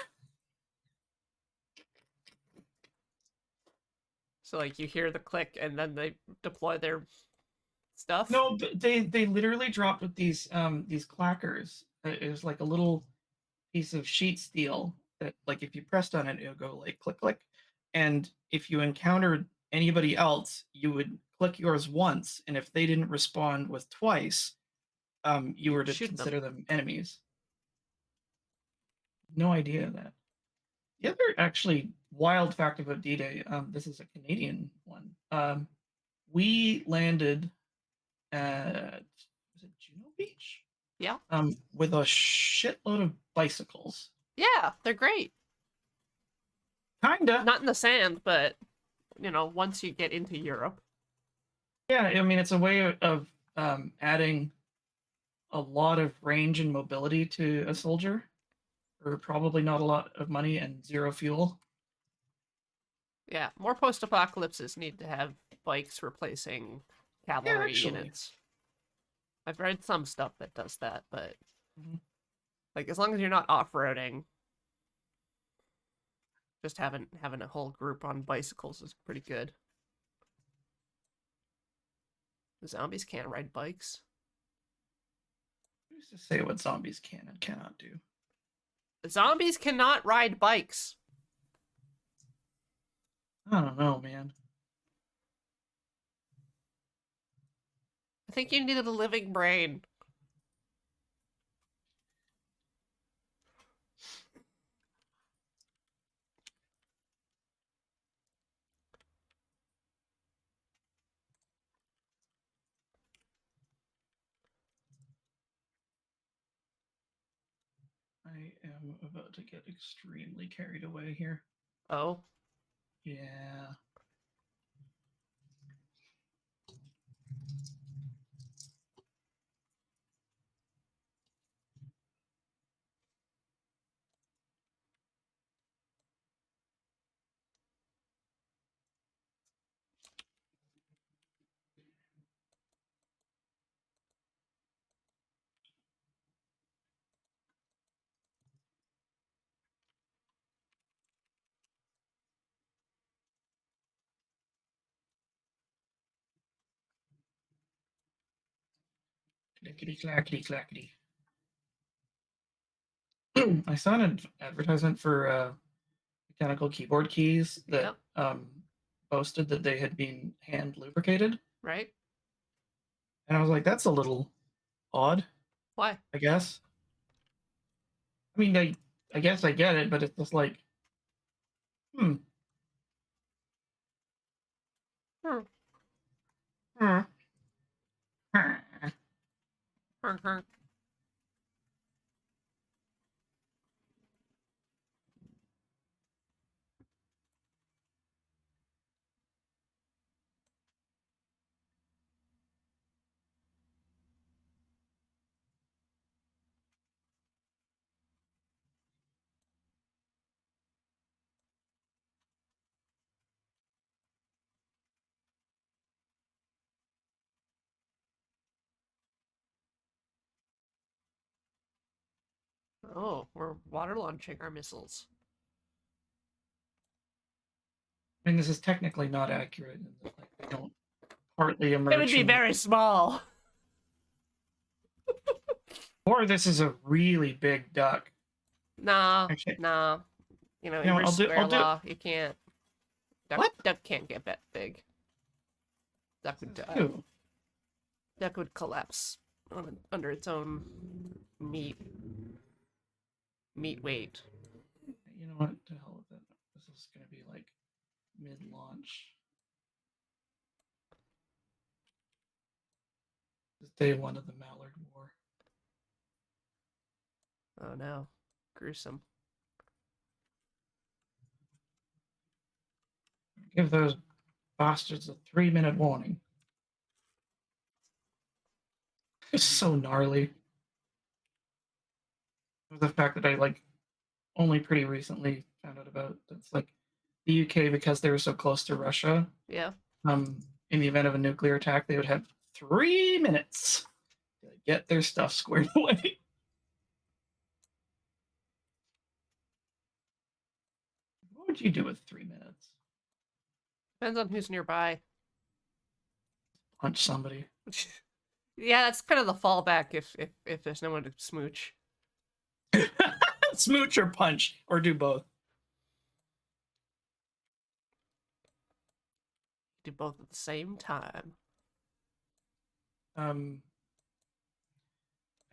So like you hear the click and then they deploy their stuff. No, but they literally dropped with these clackers. It was like a little piece of sheet steel that, like, if you pressed on it, it would go like click click, and if you encountered anybody else, you would click yours once, and if they didn't respond with twice, you were to Shoot them. consider them enemies. No idea that. The other actually wild fact about D-Day, this is a Canadian one. We landed at, was it Juno Beach? Yeah. With a shitload of bicycles. Yeah, they're great. Kinda. Not in the sand, but once you get into Europe. Yeah, I mean, it's a way of adding a lot of range and mobility to a soldier for probably not a lot of money and zero fuel. Yeah, more post-apocalypses need to have bikes replacing cavalry actually. units. I've read some stuff that does that, but Mhm. like as long as you're not off-roading, just having a whole group on bicycles is pretty good. The zombies can't ride bikes. Who's to say what zombies can and cannot do? The zombies cannot ride bikes. I don't know, man. I think you needed a living brain. I am about to get extremely carried away here. Oh, Yeah. Clickety clackety clackety. I saw an advertisement for mechanical keyboard keys that boasted that they had been hand lubricated, right? and I was like, "That's a little odd." Why? I guess. I mean, I guess I get it, but it's just like, hmm. Hmm. Hmm. Hmm. Oh, we're water launching our missiles. I mean, this is technically not accurate in that like they don't partly It emerge would be from the- very small. or this is a really big duck. Nah, Actually, nah. You know, you know what, inverse square I'll do law. You can't. What? Duck can't get that big. Duck would die. Ew. Duck would collapse under its own meat weight. You know what? To hell with it. This is gonna be like mid-launch. This is day 1 of the Mallard War. Oh no, gruesome. Give those bastards a 3-minute warning. It's so gnarly. The fact that I like only pretty recently found out about that's like the UK, because they were so close to Russia. Yeah. In the event of a nuclear attack, they would have 3 minutes to get their stuff squared away. What would you do with 3 minutes? Depends on who's nearby. Punch somebody. Yeah, that's kind of the fallback if there's no one to smooch. Smooch or punch, or do both. Do both at the same time.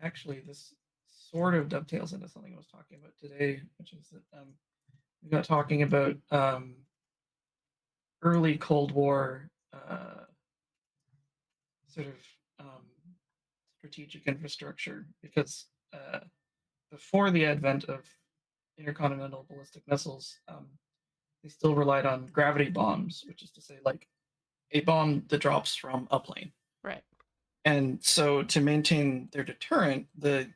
Actually, this sort of dovetails into something I was talking about today, which is that we got talking about early Cold War sort of strategic infrastructure, because before the advent of intercontinental ballistic missiles, they still relied on gravity bombs, which is to say, like a bomb that drops from a plane. Right. And so, to maintain their deterrent, the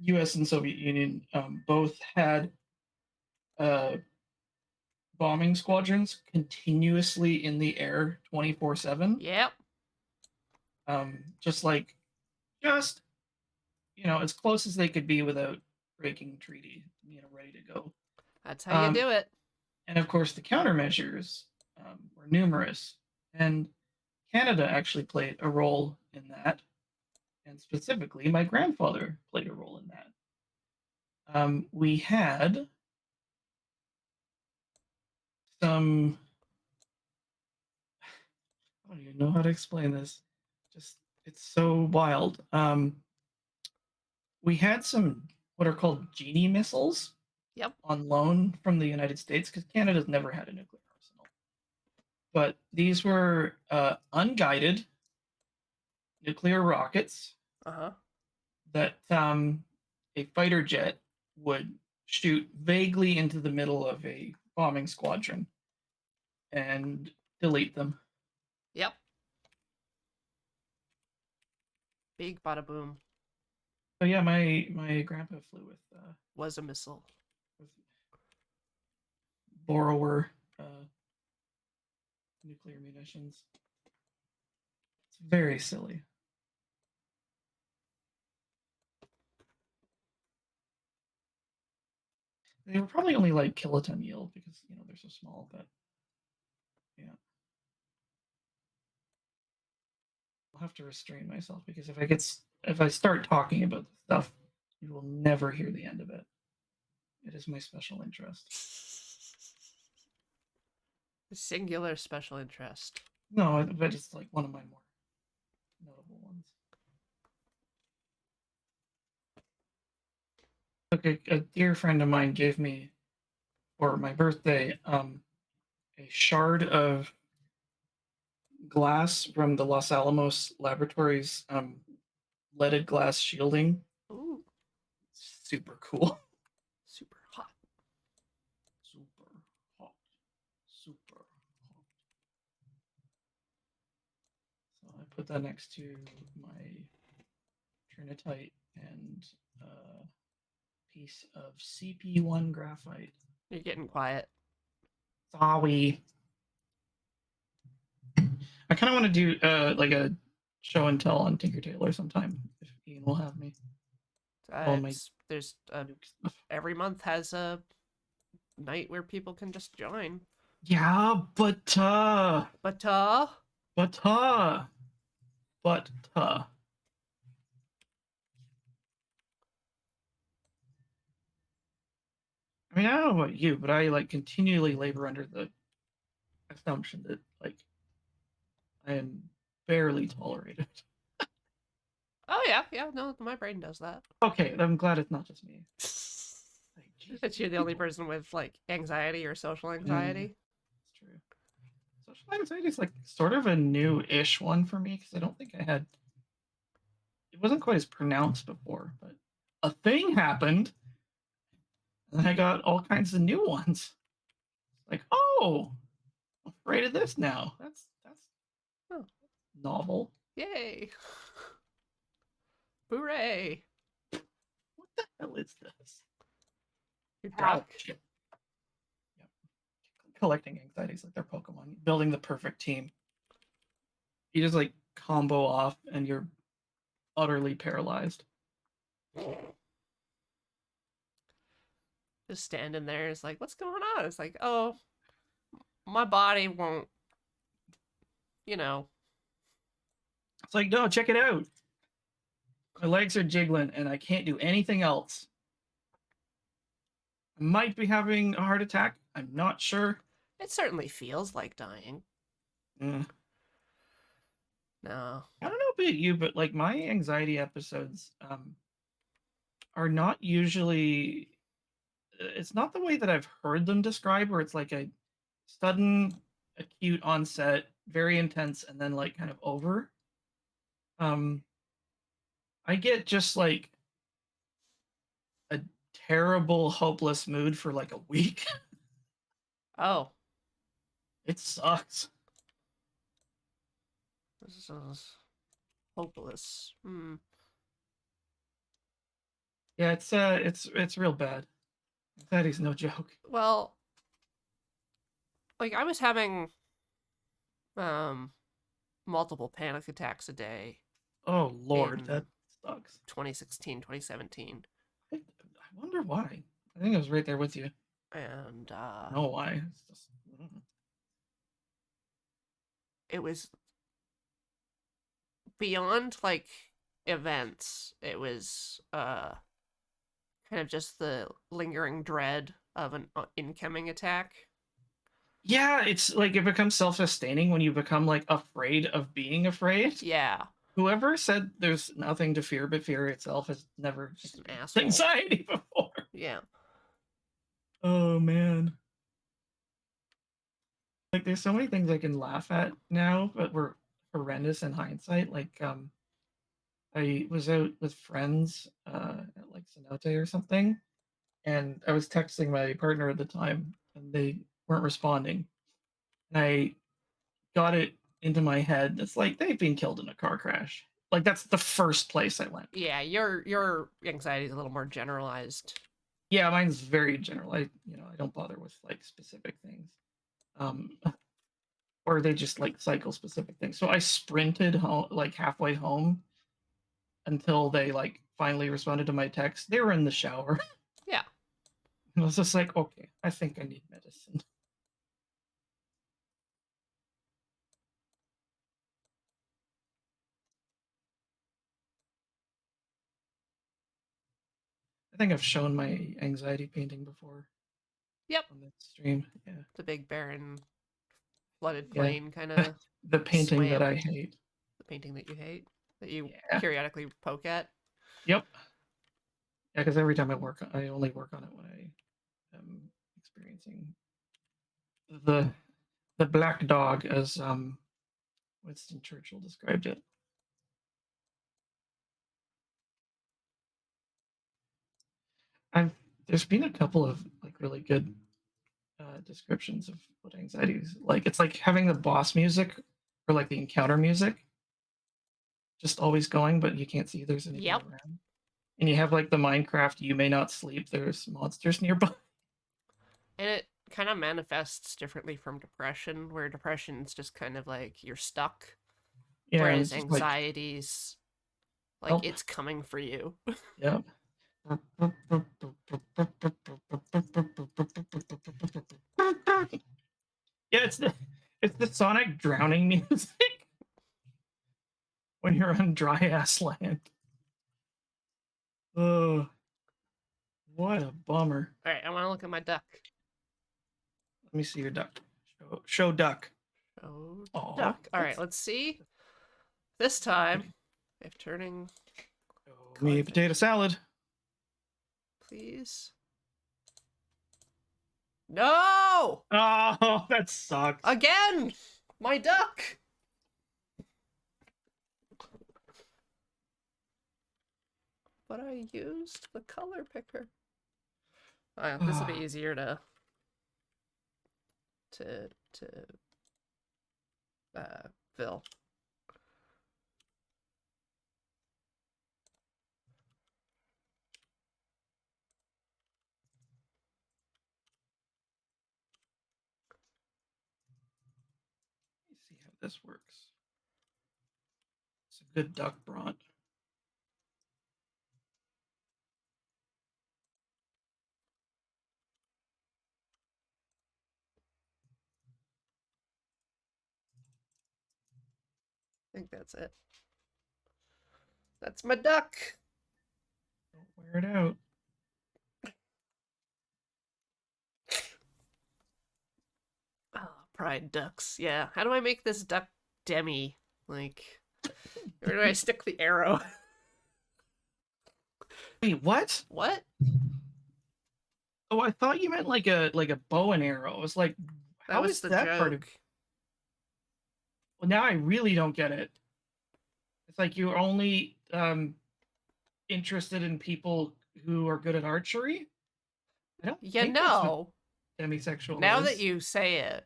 U.S. and Soviet Union both had bombing squadrons continuously in the air 24/7. Yep. Just as close as they could be without breaking treaty, ready to go. That's how you do it. And of course, the countermeasures were numerous, and Canada actually played a role in that. And specifically, my grandfather played a role in that. We had some. I don't even know how to explain this. Just, it's so wild. We had some what are called Genie missiles. Yep. On loan from the United States, because Canada's never had a nuclear arsenal. But these were unguided nuclear rockets that a fighter jet would shoot vaguely into the middle of a bombing squadron and delete them. Yep. Big bada boom. So yeah, my grandpa flew with Was a missile. with borrower nuclear munitions. It's very silly. They were probably only like kiloton yield because they're so small, but yeah. I'll have to restrain myself, because if I start talking about this stuff, you will never hear the end of it. It is my special interest. Singular special interest. No, but it's like one of my more notable ones. Look, a dear friend of mine gave me for my birthday a shard of glass from the Los Alamos Laboratories leaded glass shielding. Ooh. Super cool. Super hot. Super hot. Super hot. So I put that next to my Trinitite and piece of CP1 graphite. You're getting quiet. Sorry. I kind of want to do like a show and tell on Tinker Tailor sometime, if Ian will have me. all my There's nuke stuff. every month has a night where people can just join. Yeah, but But but I mean, I don't know about you, but I like continually labor under the assumption that like I am barely tolerated. oh yeah, no, my brain does that. Okay, I'm glad it's not just me. Like, geez, That you're the only person with like anxiety or social anxiety. It's true. Social anxiety is like sort of a new-ish one for me because I don't think I had. It wasn't quite as pronounced before, but a thing happened, and I got all kinds of new ones. Like, oh, I'm afraid of this now. That's Oh. novel. Yay! Hooray! What the hell is this? You're Ow, duck. shit. Yep. Collecting anxieties like they're Pokemon. Building the perfect team. You just like combo off, and you're utterly paralyzed. Just standing there, it's like, what's going on? It's like, oh, my body won't, you know. It's like, no, check it out. My legs are jiggling, and I can't do anything else. I might be having a heart attack. I'm not sure. It certainly feels like dying. Mm. No. I don't know about you, but like my anxiety episodes are not usually. It's not the way that I've heard them described, where it's like a sudden, acute onset, very intense, and then like kind of over. I get just like a terrible, hopeless mood for like a week. Oh, It sucks. this is hopeless. Hmm. Yeah, it's real bad. Anxiety's no joke. Well, like I was having multiple panic attacks a day Oh Lord, In- that sucks. 2016, 2017. I wonder why. I think I was right there with you. And No, why? It's just, it was beyond like events. It was kind of just the lingering dread of an incoming attack. yeah, it's like it becomes self-sustaining when you become like afraid of being afraid. Yeah, Whoever said there's nothing to fear but fear itself has never just an experienced asshole. anxiety before. Yeah. Oh man. Like there's so many things I can laugh at now, but were horrendous in hindsight. Like I was out with friends at like Cenote or something, and I was texting my partner at the time, and they weren't responding. And I got it into my head. It's like they've been killed in a car crash. Like that's the first place I went. Yeah, your anxiety is a little more generalized. Yeah, mine's very general. I don't bother with like specific things. Um, or they just like cycle specific things. So I sprinted home, like halfway home, until they like finally responded to my text. They were in the shower. Yeah. And I was just like, okay, I think I need medicine. I think I've shown my anxiety painting before. Yep. On this stream. Yeah. The big barren flooded Yeah. plain kind of The painting that I swamp. hate. The painting that you hate, that you Yeah. periodically poke at. Yep. Yeah, because every time I only work on it when I am experiencing the black dog, as Winston Churchill described it. There's been a couple of like really good descriptions of what anxiety is like. It's like having the boss music or like the encounter music just always going, but you can't see there's anything Yep. around. And you have like the Minecraft "You May Not Sleep." There's monsters nearby. And it kind of manifests differently from depression, where depression's just kind of like you're stuck. Yeah, Whereas it's just like, anxiety's like help. it's coming for you. yeah. Yeah, it's the Sonic drowning music when you're on dry ass land. Oh, what a bummer. All right, I want to look at my duck. Let me see your duck. Show duck. Oh, Aw, duck. All right, that's- let's see. This time, if turning, Show me a potato salad. please. No! Oh, that sucks. Again! My duck! But I used the color picker. Oh, yeah, this will be easier to fill. Let me see how this works. It's a good duck brought. I think that's it. That's my duck! Don't wear it out. Oh, pride ducks. Yeah. How do I make this duck demi? Like, where do I stick the arrow? Wait, what? What? Oh, I thought you meant like a bow and arrow. I was like, That how was is the that joke. part of? Well, now I really don't get it. It's like you're only interested in people who are good at archery. I don't Yeah, think that's what no. demisexual Now is. that you say it.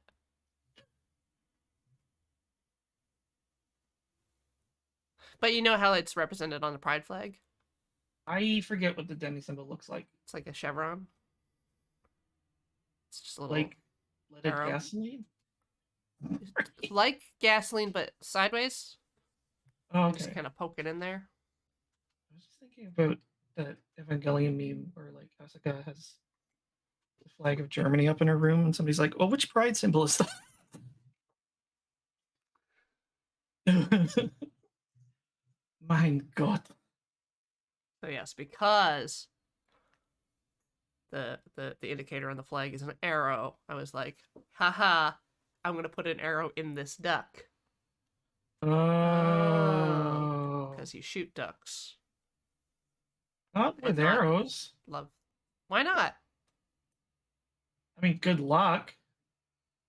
But you know how it's represented on the pride flag? I forget what the demi symbol looks like. It's like a chevron. It's just a little Like leaded arrow. gasoline. like gasoline, but sideways. Oh, You okay. just kind of poke it in there. I was just thinking about that Evangelion meme where like Asuka has the flag of Germany up in her room, and somebody's like, "Well, which pride symbol is that?" Mein Gott. So yes, because the indicator on the flag is an arrow, I was like, haha, I'm gonna put an arrow in this duck. Oh. Because you shoot ducks. Not with Not- arrows. Love. Why not? I mean, good luck.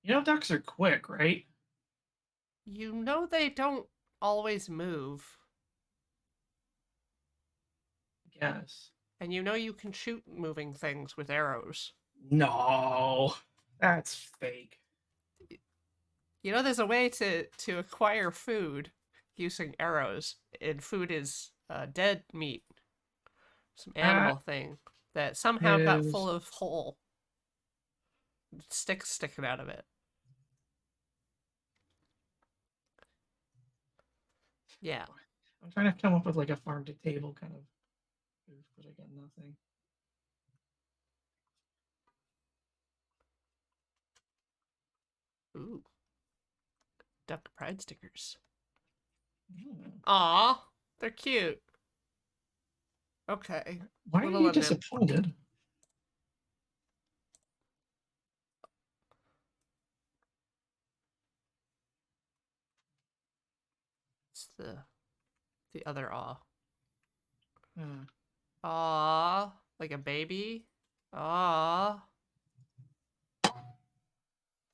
You know, ducks are quick, right? You know they don't always move. Yes. And you know you can shoot moving things with arrows. No, that's fake. You know there's a way to acquire food using arrows, and food is dead meat. Some animal thing that somehow got is- full of hole. Sticks sticking out of it. Yeah. I'm trying to come up with like a farm to table kind of move, but I got nothing. Ooh. Duck pride stickers. Hmm. Aw, they're cute. Okay. Why are Little you of them. disappointed? It's the other aw. Hmm. Aw, like a baby. Aw.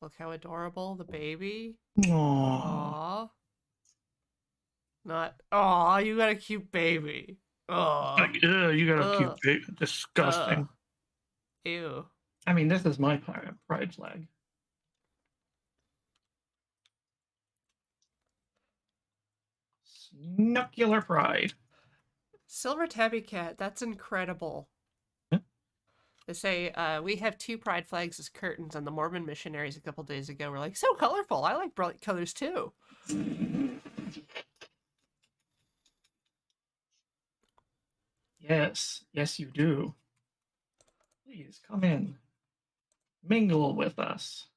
Look how adorable the baby. Aww. Aw. Not. Aw, you got a cute baby. Aw. Like, you got a cute Ugh. baby. Disgusting. Ugh. Ew. I mean, this is my pride flag. Snucular pride. Silver tabby cat. That's incredible. Huh? They say we have 2 pride flags as curtains, and the Mormon missionaries a couple days ago were like, "So colorful! I like bright colors too." Yes, yes, you do. Please come in, mingle with us.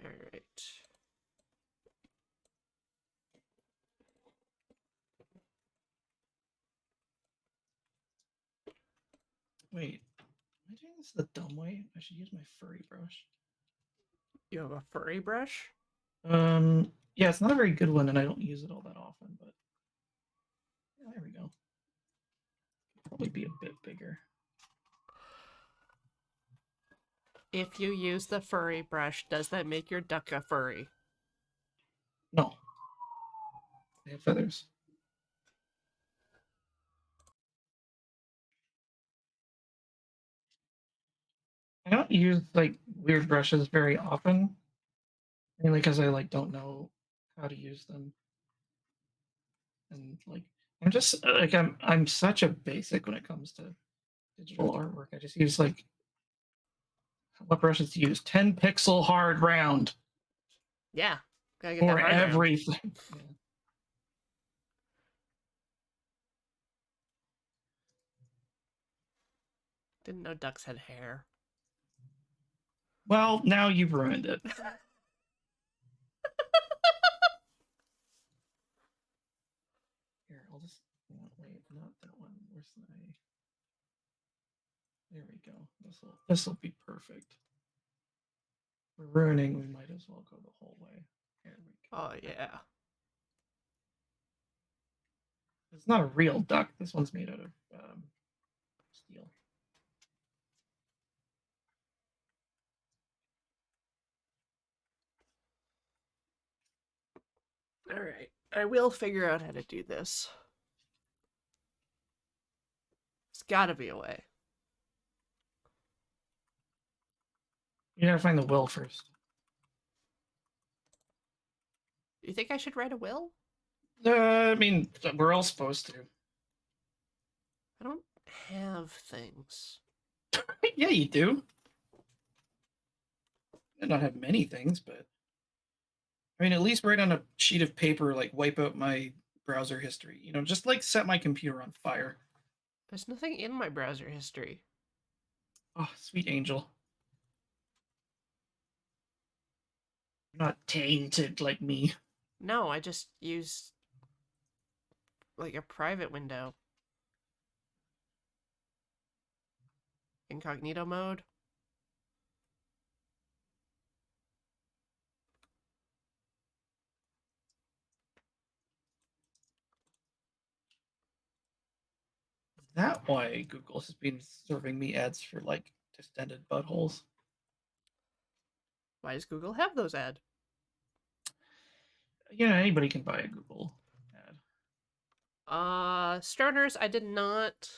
All right. Wait, am I doing this the dumb way? I should use my furry brush. You have a furry brush? Yeah, it's not a very good one, and I don't use it all that often. But yeah, there we go. Probably be a bit bigger. If you use the furry brush, does that make your duck a furry? No, they have feathers. I don't use like weird brushes very often, mainly because I like don't know how to use them, and like I'm just like I'm such a basic when it comes to digital artwork. I just use like what brushes to use 10 pixel hard round Yeah. Gotta get for that hard round. everything. Yeah. Didn't know ducks had hair. Well, now you've ruined it. Here, I'll just wait, not that one. Where's the There we go. This will be perfect. We're ruining. We might as well go the whole way. Here we go. Oh, yeah. It's not a real duck. This one's made out of steel. All right. I will figure out how to do this. There's gotta be a way. You gotta find the will first. You think I should write a will? I mean, we're all supposed to. I don't have things. Yeah, you do. I not have many things, but I mean, at least write on a sheet of paper, like wipe out my browser history. Just like set my computer on fire. There's nothing in my browser history. Oh, sweet angel. You're not tainted like me. No, I just use like a private window. Incognito mode. Is that why Google has been serving me ads for like distended buttholes? Why does Google have those ad? Yeah, anybody can buy a Google ad. Starters, I did not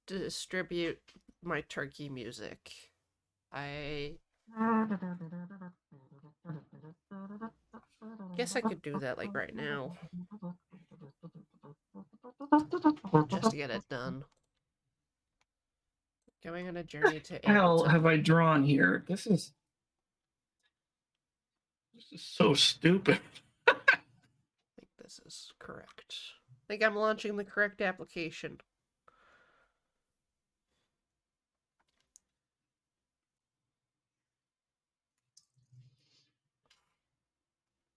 distribute my turkey music. I guess I could do that like right now, just to get it done. Going on a journey to Hell Ableton. have I drawn here? This is so stupid. I think this is correct. I think I'm launching the correct application.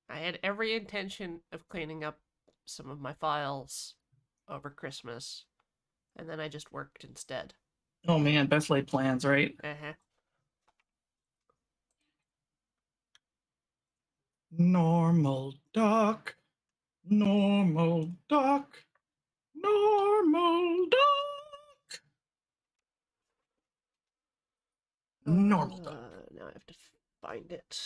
I had every intention of cleaning up some of my files over Christmas, and then I just worked instead. Oh man, best laid plans, right? Uh-huh. Normal duck, normal duck, normal duck, normal duck. Now I have to find it.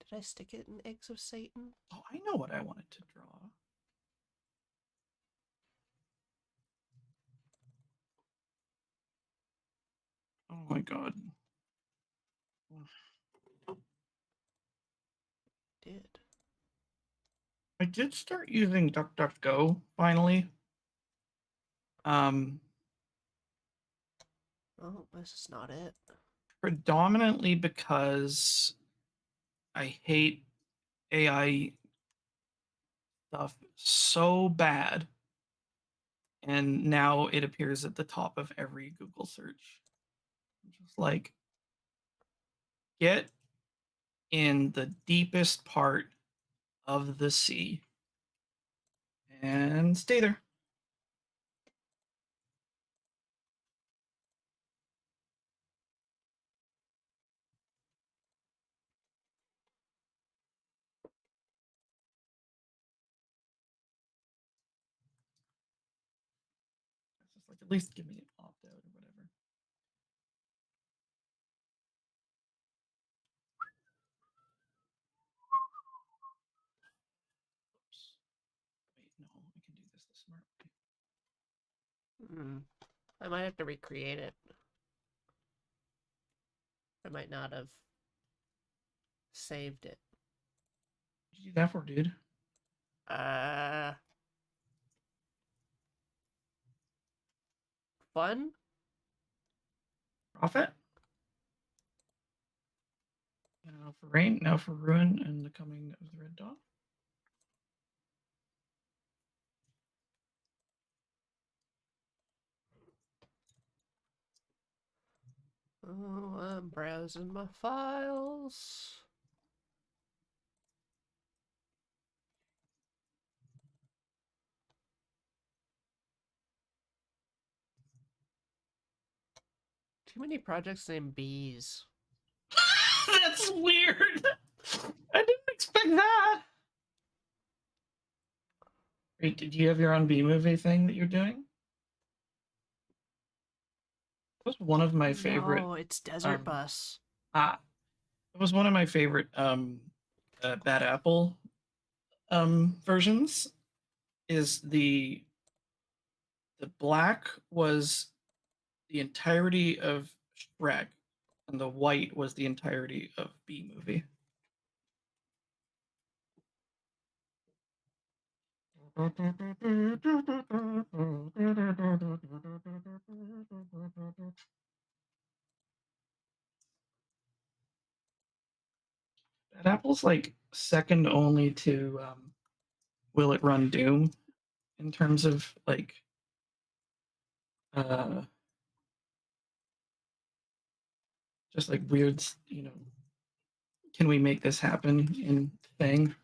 Did I stick it in Eggs of Satan? Oh, I know what I wanted to draw. Oh my god. Did. I did start using DuckDuckGo finally. Um, Oh, this is not it. predominantly because I hate AI stuff so bad, and now it appears at the top of every Google search. I'm just like, get in the deepest part of the sea and stay there. It's just like, at least give me an opt out or whatever. Oops. Wait, no, I can do this the smart way. Hmm. I might have to recreate it. I might not have saved it. What did you do that for, dude? Fun? Profit? Now for rain, now for ruin, and the coming of the red dot. Oh, I'm browsing my files. Too many projects named Bees. That's weird. I didn't expect that. Wait, did you have your own B movie thing that you're doing? That was one of my favorite. No, it's Desert um, Bus. It was one of my favorite Bad Apple versions. Is the black was the entirety of Shrek, and the white was the entirety of B movie. Bad Apple's like second only to Will It Run Doom in terms of like uh just like weird, can we make this happen in thing.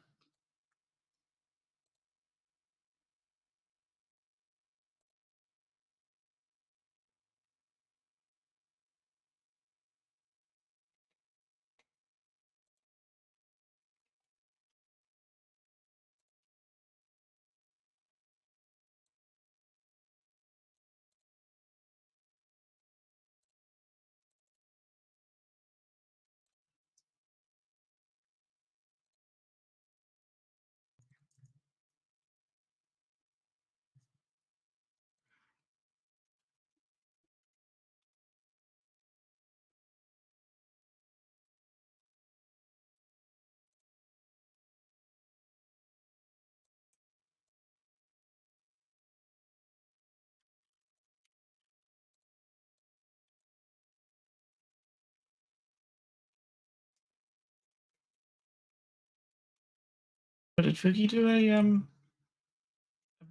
But did Fuki do a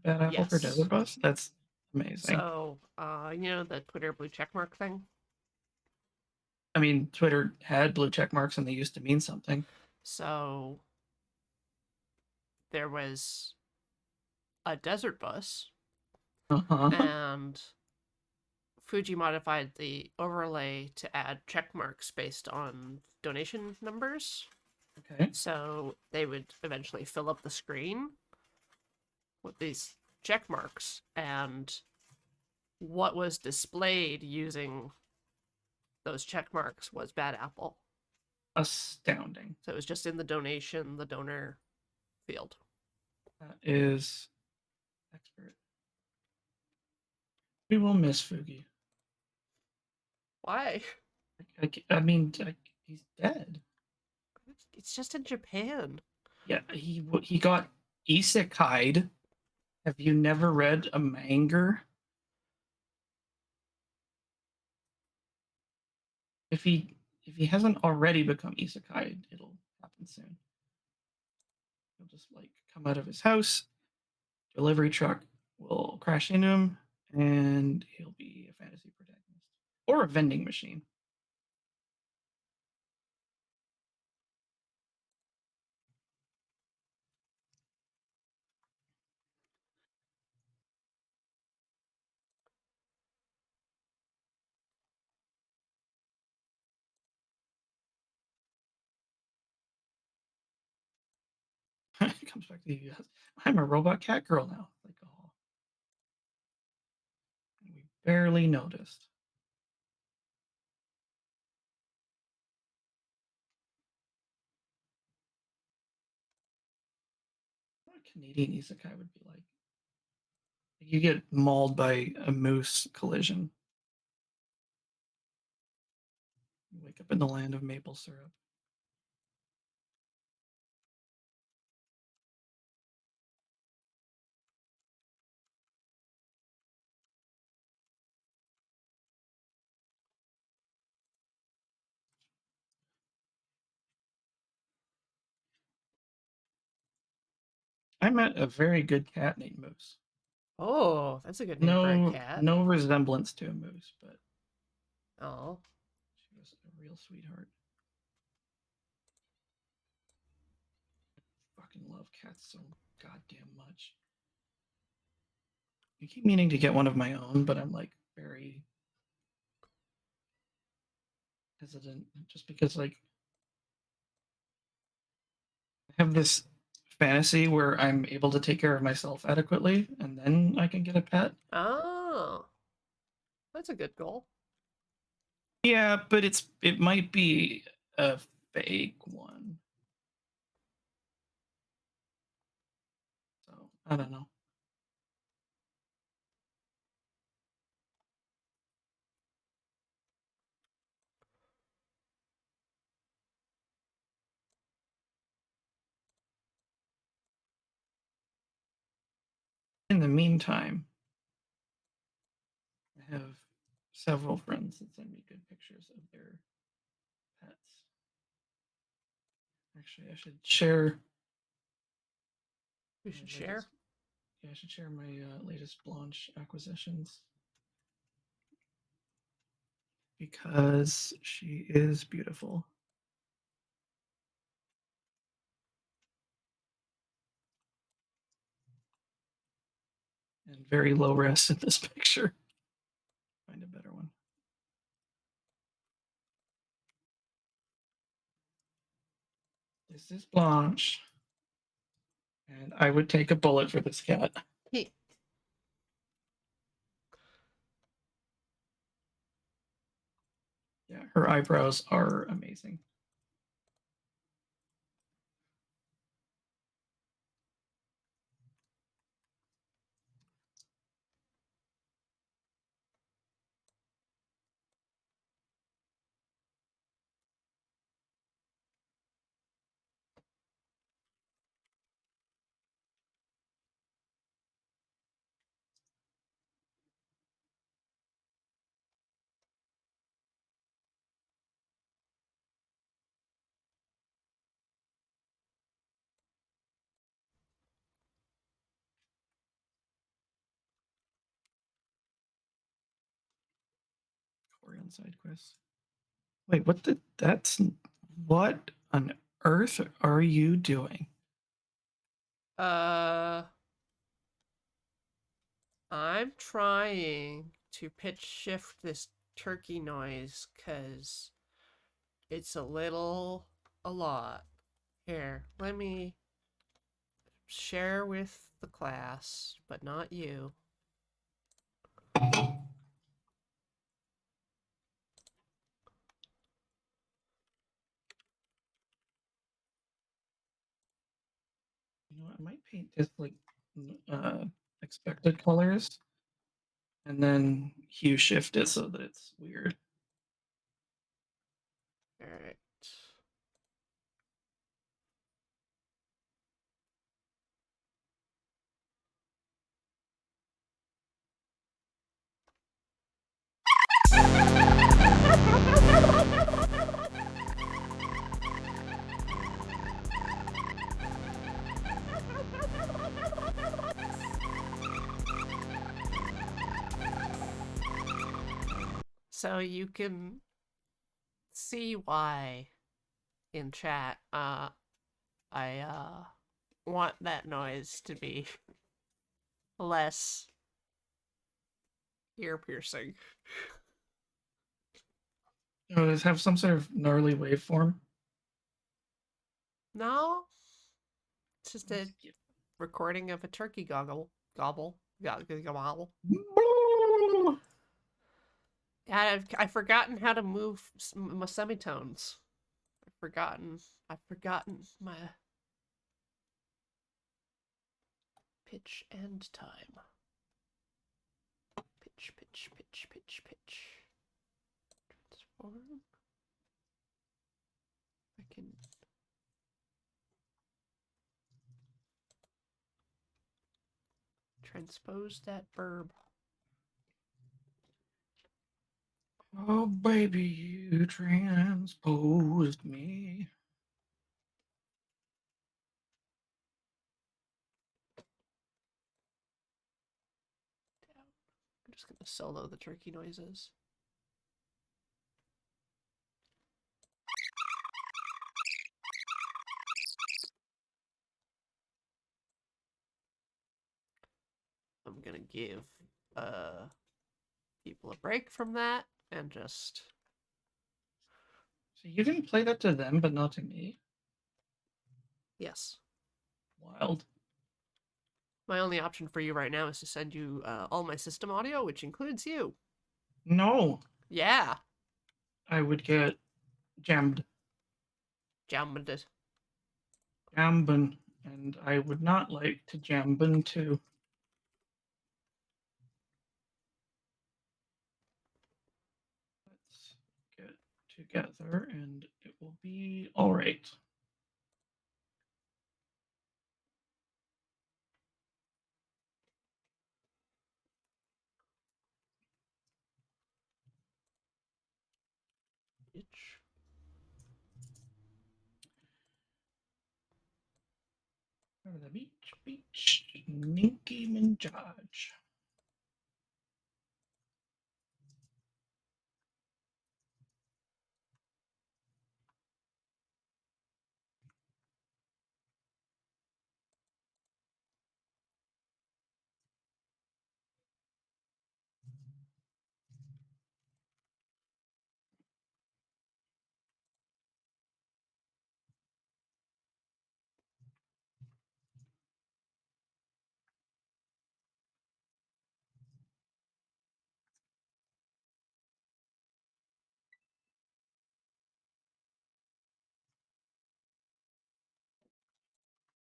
Bad Apple for Yes. Desert Bus? That's amazing. So, the Twitter blue checkmark thing? I mean, Twitter had blue check marks and they used to mean something. So, there was a Desert Bus, Uh-huh. and Fuji modified the overlay to add check marks based on donation numbers. Okay. So they would eventually fill up the screen with these check marks, and what was displayed using those check marks was Bad Apple. Astounding. So it was just in the donor field. That is expert. We will miss Fugi. Why? I mean, he's dead. It's just in Japan. Yeah, he got isekai'd. Have you never read a manga? if he hasn't already become isekai, it'll happen soon. He'll just like come out of his house, delivery truck will crash into him, and he'll be a fantasy protagonist or a vending machine. It comes back to you guys. I'm a robot cat girl now. Like, oh, we barely noticed. What a Canadian isekai would be like. You get mauled by a moose collision. You wake up in the land of maple syrup. I met a very good cat named Moose. Oh, that's a good name for a No, cat. no resemblance to a moose, but Oh. she was a real sweetheart. I fucking love cats so goddamn much. I keep meaning to get one of my own, but I'm like very hesitant just because like I have this fantasy where I'm able to take care of myself adequately and then I can get a pet. Oh. That's a good goal. Yeah, but it might be a fake one. So I don't know. In the meantime, I have several friends that send me good pictures of their pets. Actually, I should share. We my should share. latest- Yeah, I should share my latest Blanche acquisitions because she is beautiful. And very low res in this picture. Find a better one. This is Blanche. And I would take a bullet for this cat. He- Yeah, her eyebrows are amazing. Korean side quest. Wait, what the? What on earth are you doing? I'm trying to pitch shift this turkey noise because it's a lot. Here, let me share with the class, but not you. You know, I might paint this like expected colors and then hue shift it so that it's weird. All right. So you can see why in chat I want that noise to be less ear piercing. Oh, does it have some sort of gnarly waveform? No, it's just a recording of a turkey gobble. Gobble. Gobble. Yeah, I've forgotten how to move my semitones. I've forgotten my pitch and time. Pitch, pitch, pitch, pitch, pitch. Transform. I can. Transpose that verb. Oh, baby, you transposed me. I'm just gonna solo the turkey noises. I'm gonna give people a break from that and just So you can play that to them, but not to me. yes. Wild. My only option for you right now is to send you all my system audio, which includes you. No, Yeah, I would get jammed, jammed. jamben, and I would not like to jamben too. Let's get together, and it will be all right. Bitch. Over the beach, beach, Nicki Minaj.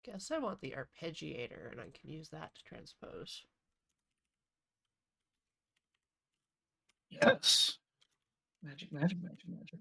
Guess I want the arpeggiator, and I can use that to transpose. Yes. Magic, magic, magic, magic.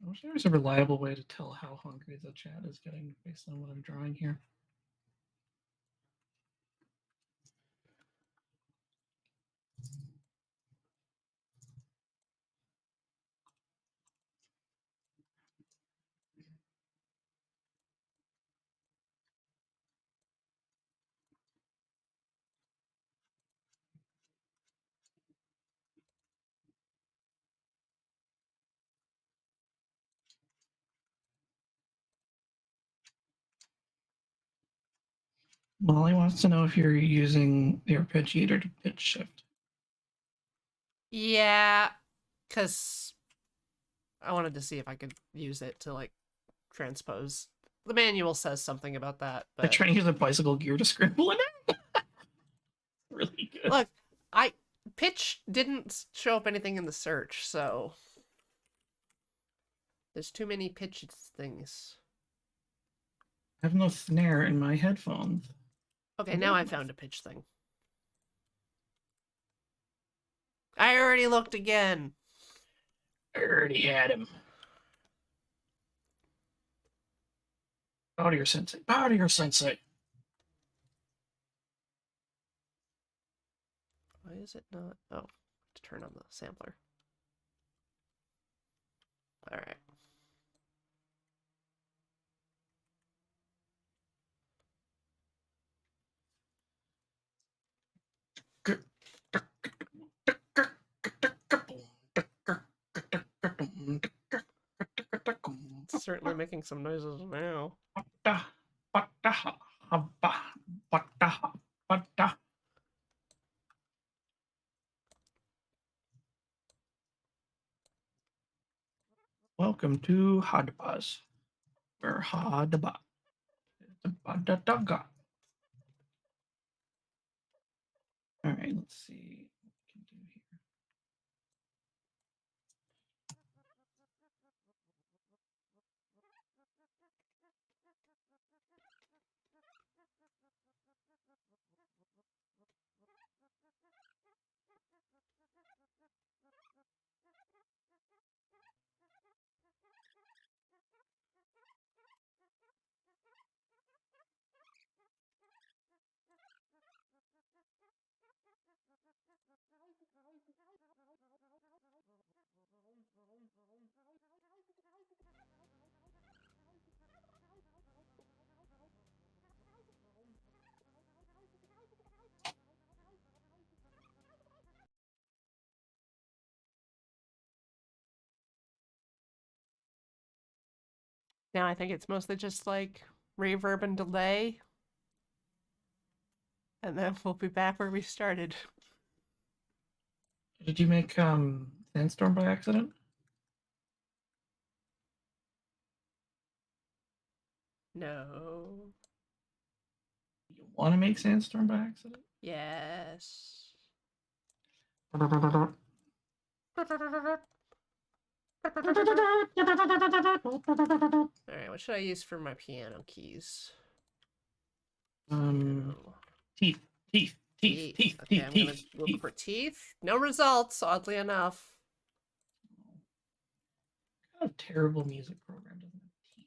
I wish there was a reliable way to tell how hungry the chat is getting based on what I'm drawing here. Molly wants to know if you're using the arpeggiator to pitch shift. Yeah, because I wanted to see if I could use it to like transpose. The manual says something about that, They're but trying to use a bicycle gear to scribble in it. Really good. look, I pitch didn't show up anything in the search, so there's too many pitch things. I have no snare in my headphones. Okay, now I found a pitch thing. I already looked again. I already had him. Bow to your sensei. Bow to your sensei. Why is it not? Oh, to turn on the sampler. All right. It's certainly making some noises now. Welcome to Hadbaz. We're Hadba. Badadaga. All right, let's see what we can do here. Now I think it's mostly just like reverb and delay. And then we'll be back where we started. Did you make Sandstorm by accident? No. You want to make Sandstorm by accident? Yes. Alright, what should I use for my piano keys? No. Teeth, teeth, teeth, teeth, Okay, teeth, I'm gonna teeth, look teeth. for teeth. No results, oddly enough. What kind of terrible music program doesn't have teeth?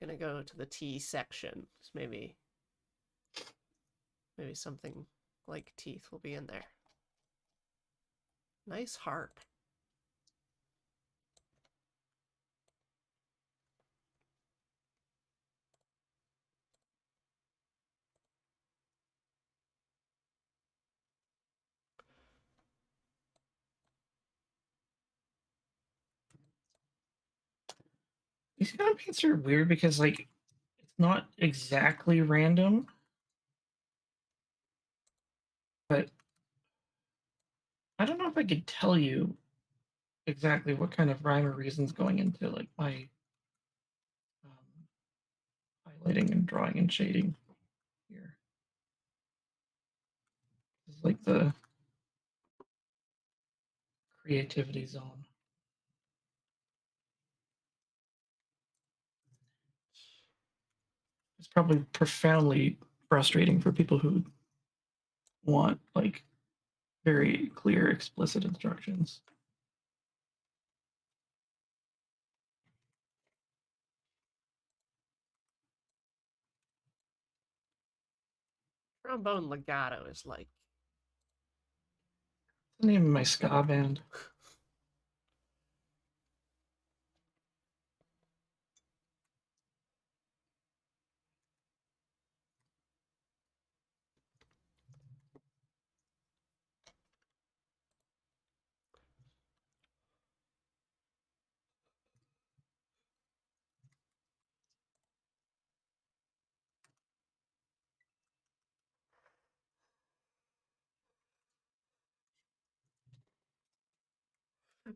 Gonna go to the T section. Maybe something like teeth will be in there. Nice harp. These kind of paints are weird because like it's not exactly random, but I don't know if I could tell you exactly what kind of rhyme or reasons going into like my highlighting and drawing and shading here. This is like the creativity zone. It's probably profoundly frustrating for people who want like very clear, explicit instructions. Trombone legato is like What's the name of my ska band?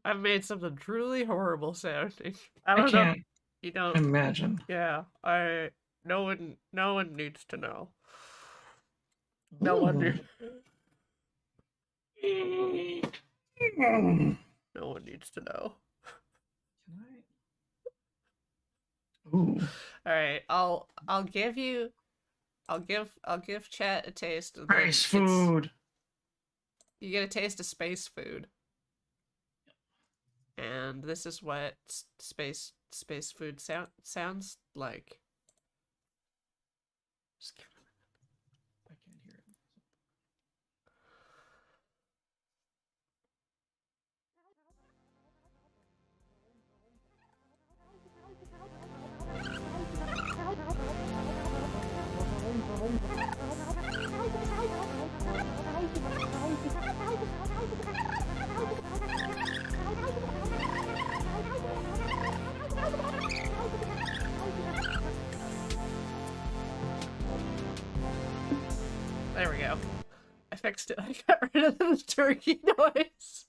I've made something truly horrible sounding. I I don't know. can't You don't. imagine. Yeah, no one needs to know. No one Ooh. Can no one needs to know. I? Ooh. All right, I'll give you I'll give chat a taste of Space food. You get a taste of space food. And this is what space food sounds like. Just give it a I can't hear it. There we go. I fixed it. I got rid of the turkey noise.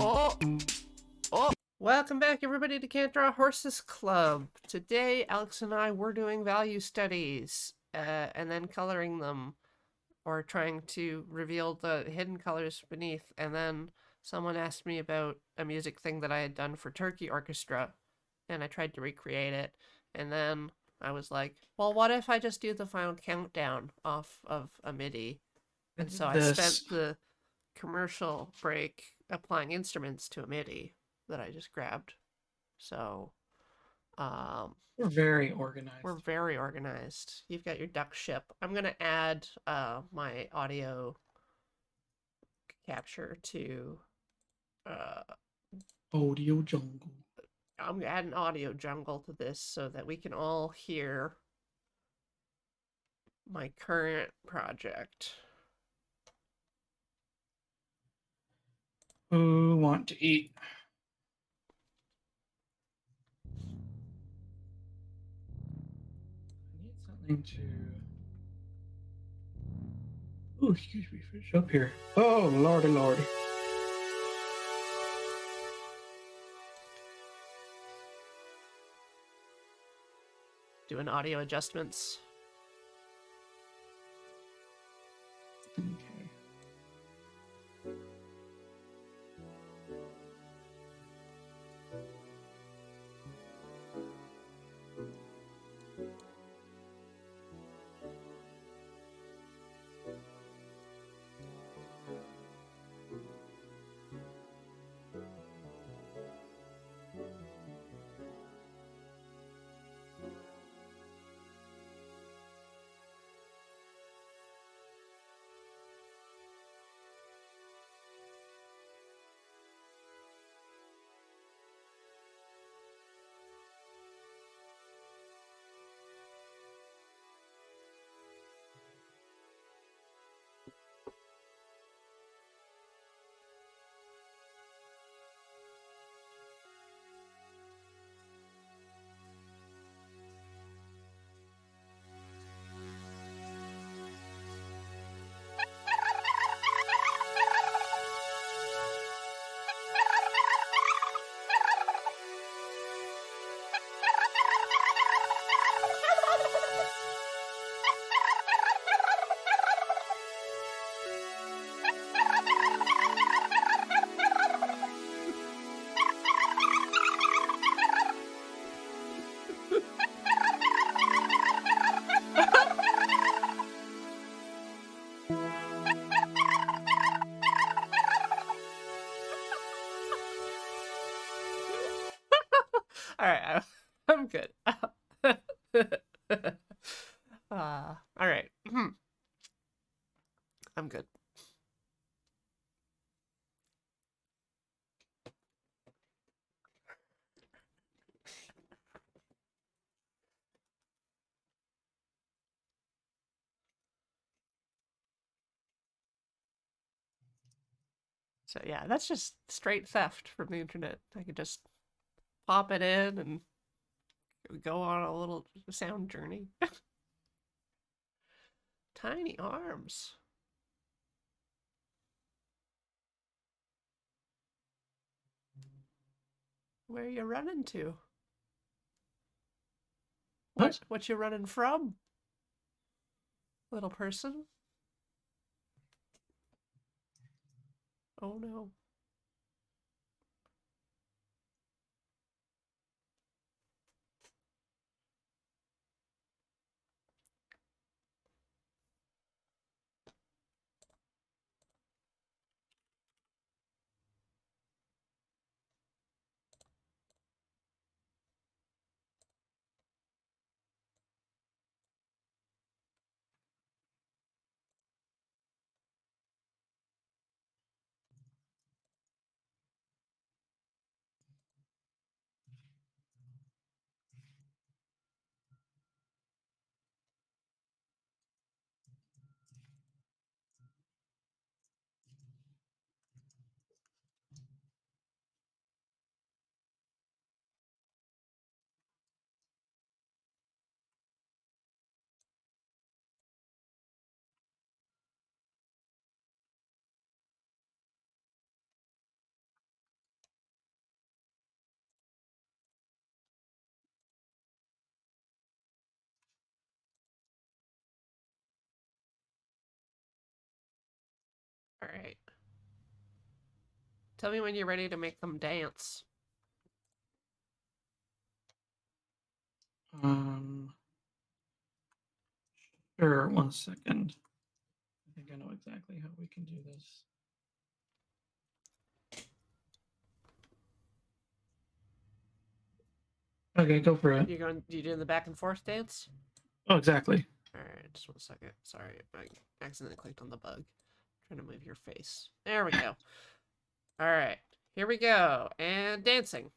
Oh, oh. Welcome back, everybody, to Can't Draw Horses Club. Today, Alex and I were doing value studies and then coloring them, or trying to reveal the hidden colors beneath. And then someone asked me about a music thing that I had done for Turkey Orchestra, and I tried to recreate it. And then I was like, well, what if I just do the final countdown off of a MIDI? And so I spent the commercial break applying instruments to a MIDI that I just grabbed. So we're very organized. We're very organized. You've got your duck ship. I'm gonna add my audio capture to Audio jungle. I'm gonna add an audio jungle to this so that we can all hear my current project. Who want to eat? I need something to. Oh, excuse me, finish up here. Oh, lordy, lordy. Doing audio adjustments. Okay. All right, I'm good. All right. I'm good. So yeah, that's just straight theft from the internet. I could just pop it in and We go on a little sound journey. Tiny arms. Where are you running to? What? What you running from? Little person? Oh no. All right. Tell me when you're ready to make them dance. Sure, 1 second. I think I know exactly how we can do this. Okay, go for it. You doing the back and forth dance? Oh, exactly. All right, just 1 second. Sorry, I accidentally clicked on the bug. Trying to move your face. There we go. All right, here we go. And dancing.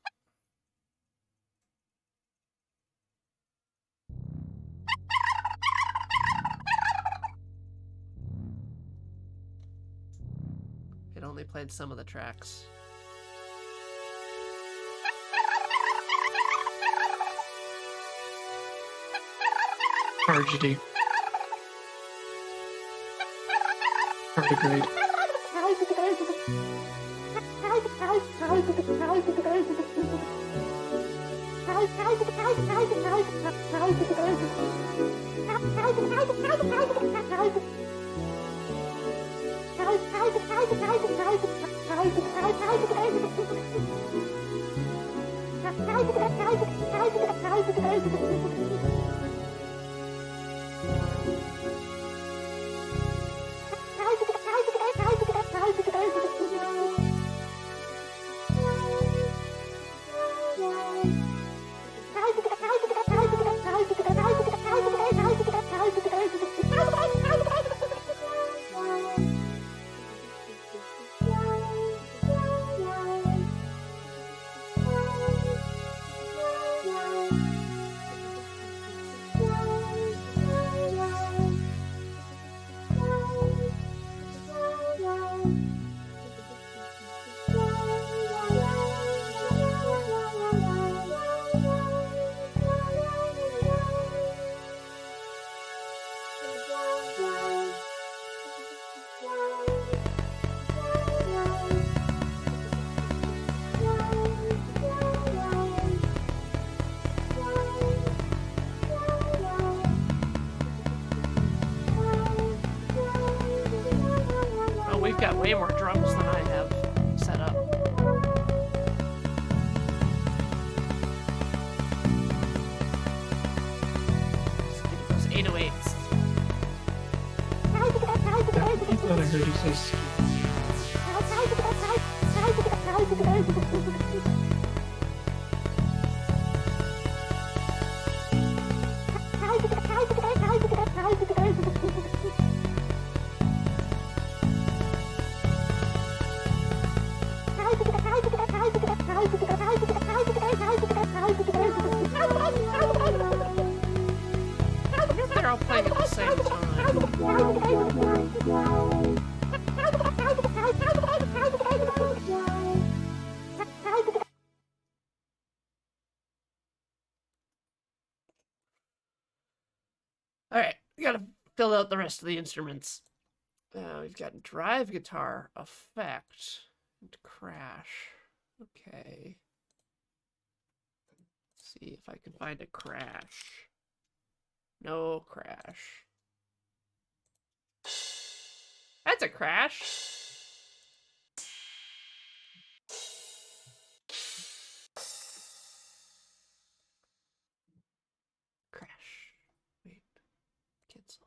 It only played some of the tracks. Tragedy. Tardigrade. Oh, we've got way more drums than I have set up. Just give me those 808s. I thought I heard you say ski. I wonder if they're all playing at the same time. We gotta fill out the rest of the instruments. We've got drive guitar, effect, and crash. Okay. Let's see if I can find a crash. No crash. That's a crash. Crash. Wait. Cancel.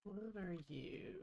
What are you?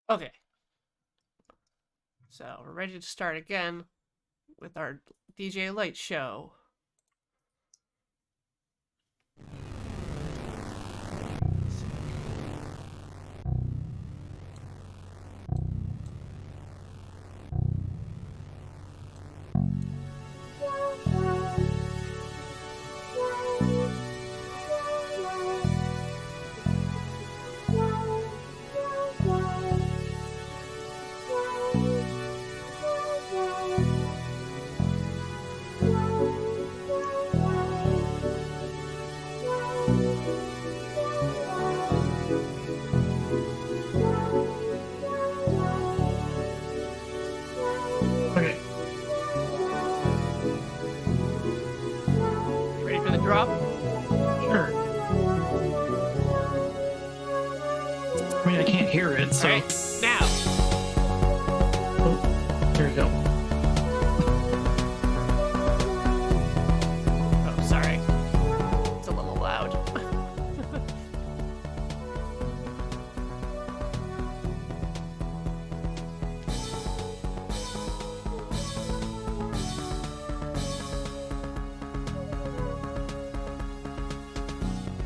Okay. So we're ready to start again with our DJ Light show. Okay. Ready for the drop? Sure. I mean, I can't hear it, so. Alright, now. Oh, here we go. Oh, sorry. It's a little loud.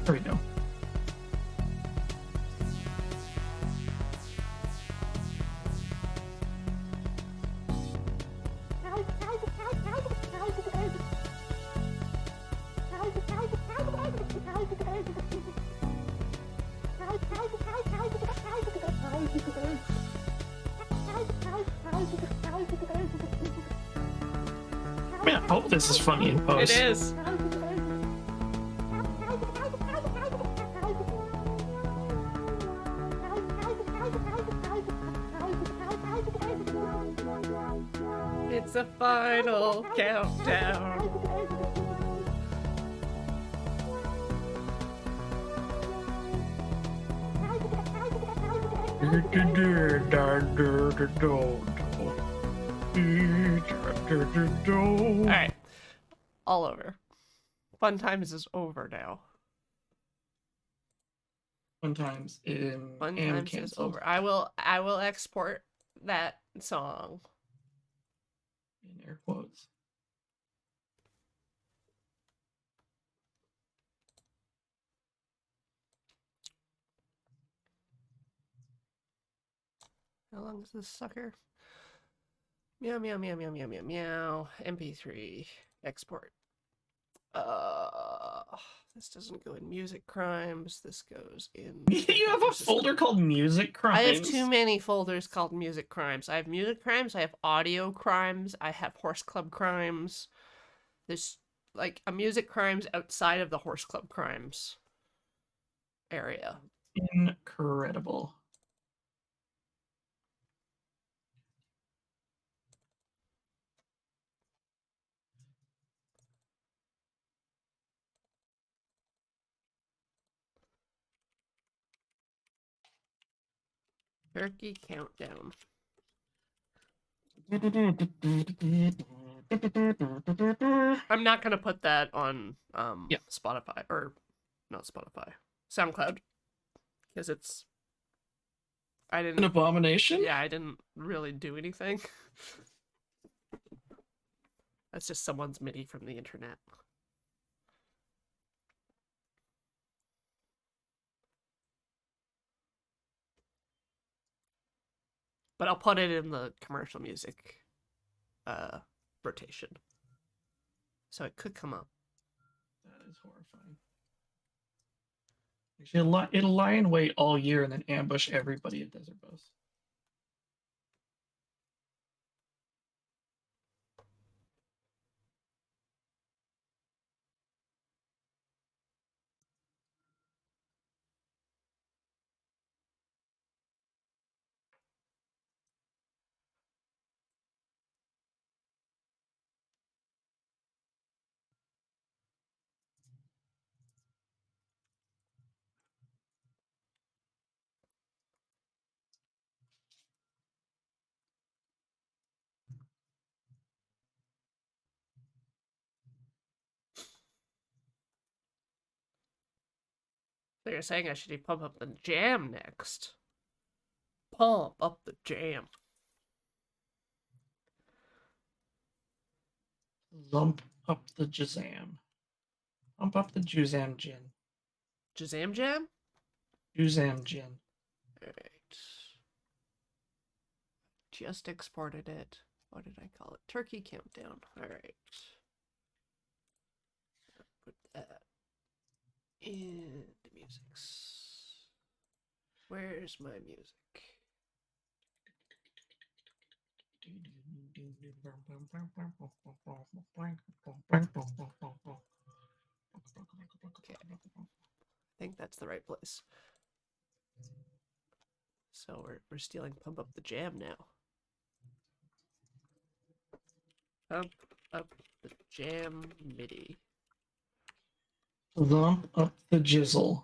There we go. I mean, I hope this is funny in post. It is. It's a final countdown. All right, all over. Fun times is over now. Fun times in Fun and times is canceled. over. I will export that song. In air quotes. How long is this sucker? Meow meow meow meow meow meow meow. MP3 export. This doesn't go in music crimes. This goes in. You have a folder called music crimes. I have too many folders called music crimes. I have music crimes. I have audio crimes. I have horse club crimes. There's like a music crimes outside of the horse club crimes area. Incredible. Turkey countdown. I'm not gonna put that on Yeah. Spotify or not Spotify, SoundCloud, because it's I An didn't. abomination? Yeah, I didn't really do anything. That's just someone's MIDI from the internet. But I'll put it in the commercial music rotation. So it could come up. That is horrifying. Actually, it'll lie in wait all year and then ambush everybody at Desert Bus. So you're saying I should pump up the jam next? Pump up the jam. Lump up the Jazam. Pump up the Juzam Gin. Jazam jam? Juzam Gin. Alright. Just exported it. What did I call it? Turkey countdown. Alright. Put that in the musics. Where's my music? I think that's the right place. So we're stealing Pump Up the Jam now. Pump up the jam MIDI. Lump up the jizzle.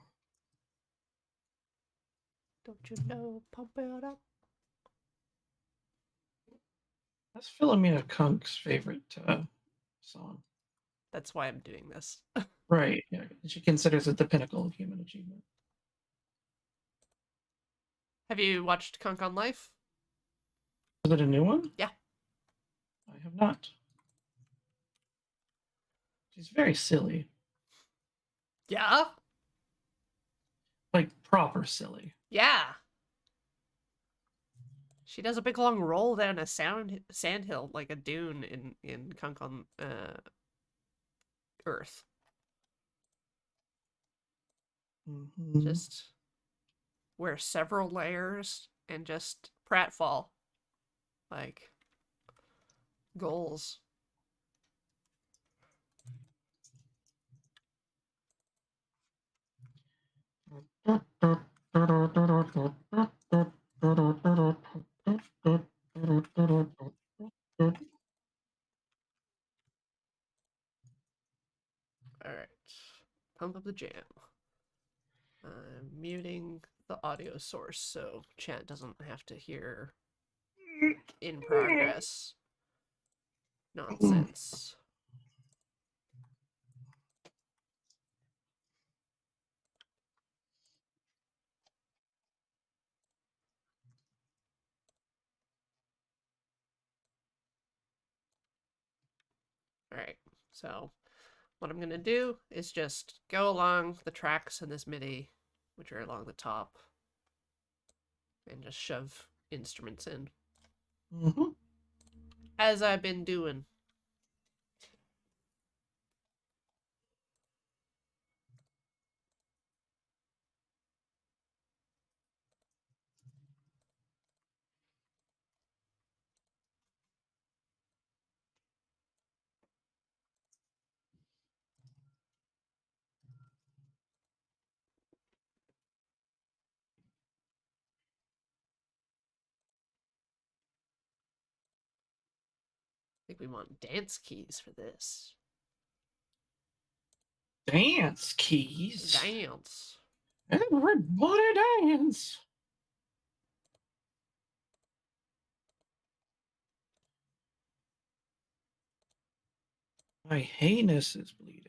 Don't you know? Pump it up. That's Philomena Kunk's favorite song. That's why I'm doing this. Right. Yeah. She considers it the pinnacle of human achievement. Have you watched Kunk on Life? Is it a new one? Yeah. I have not. She's very silly. Yeah? Like proper silly. Yeah. She does a big long roll down a sandhill like a dune in Kunk on Earth. Mm-hmm. Just wear several layers and just pratfall. Like goals. All right. Pump up the jam. I'm muting the audio source so chat doesn't have to hear in progress nonsense. All right. So what I'm going to do is just go along the tracks in this MIDI, which are along the top, and just shove instruments in, as I've been doing. I think we want dance keys for this. Dance keys. Dance. Everybody dance. My heinous is bleeding.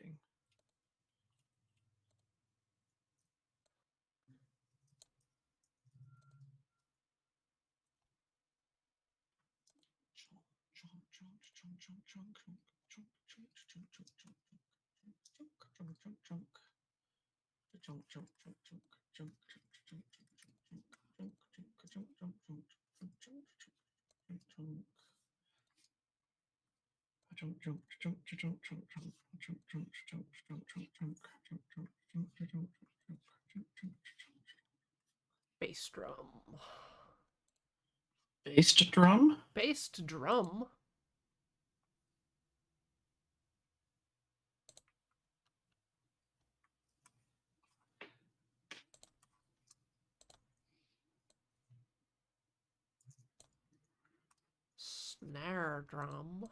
Bass drum. Bass drum? Bass drum? Snare drum.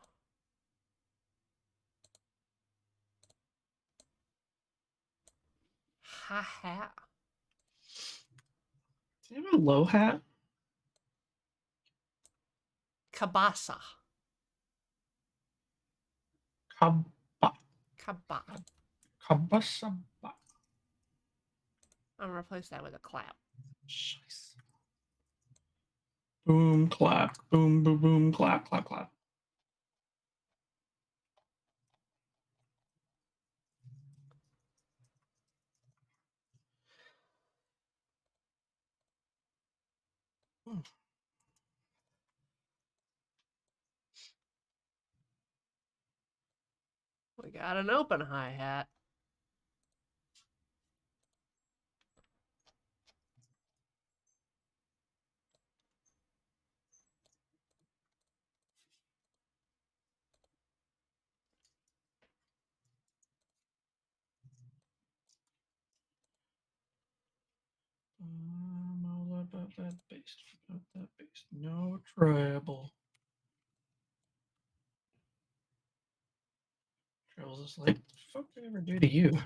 Hi-hat. Do you have a low hat? Kabasa. Kaba. Kaba. Kabasaba. I'm gonna replace that with a clap. Scheiße. Boom, clap. Boom, boom, boom, clap, clap, clap. We got an open hi-hat. All about that bass. About that bass. No treble. Treble's just like, fuck did I ever do to you?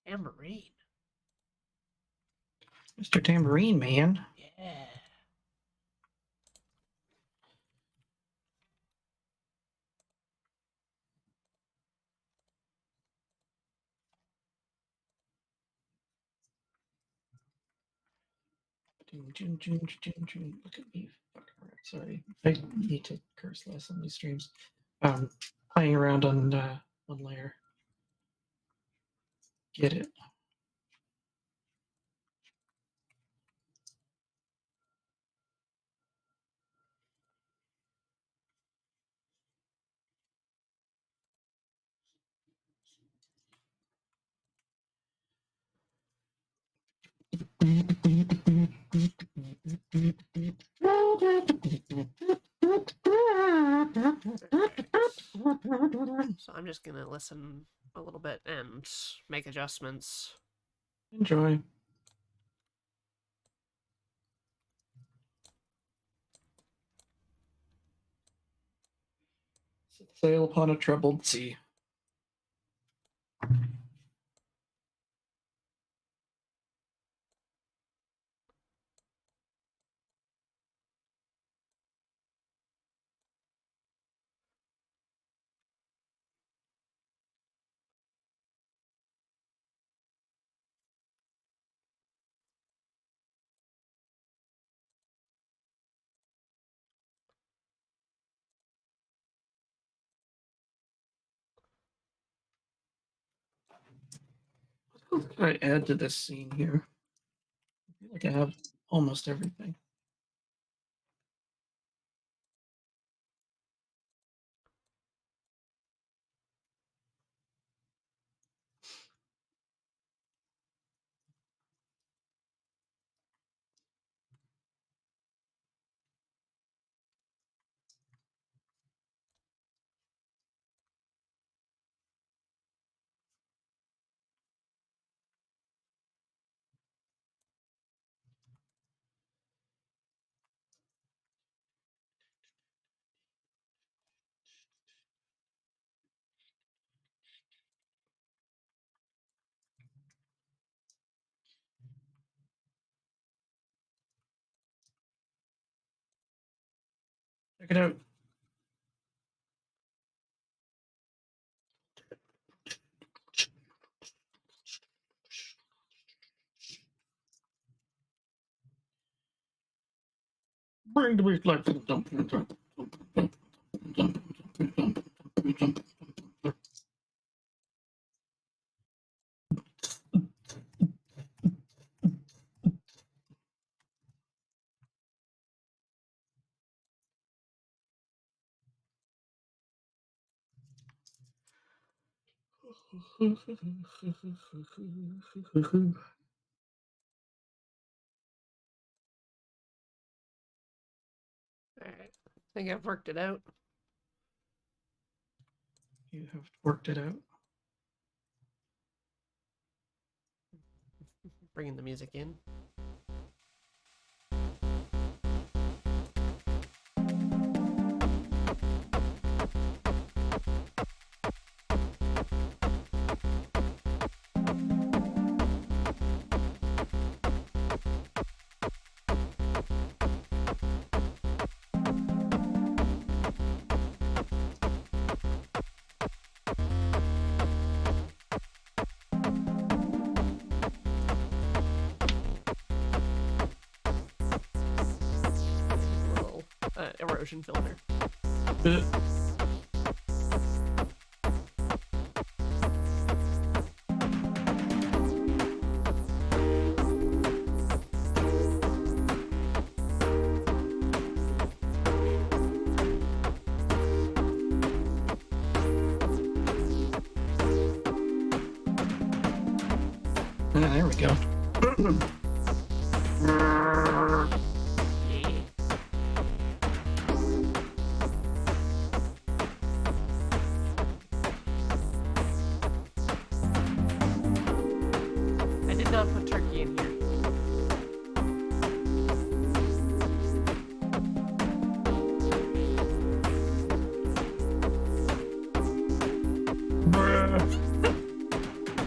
Tambourine. Mr. Tambourine Man. Yeah. Look at me. Fuck, alright, sorry. I need to curse less on these streams. Playing around on layer. Get it. So I'm just gonna listen a little bit and make adjustments. Enjoy. Set sail upon a troubled sea. What can I add to this scene here? I feel like I have almost everything. Check it out. Bring the beat like Alright, I think I've worked it out. You have worked it out. Bringing the music in. Little erosion filter. There we go. Yeah. I did not put turkey in here.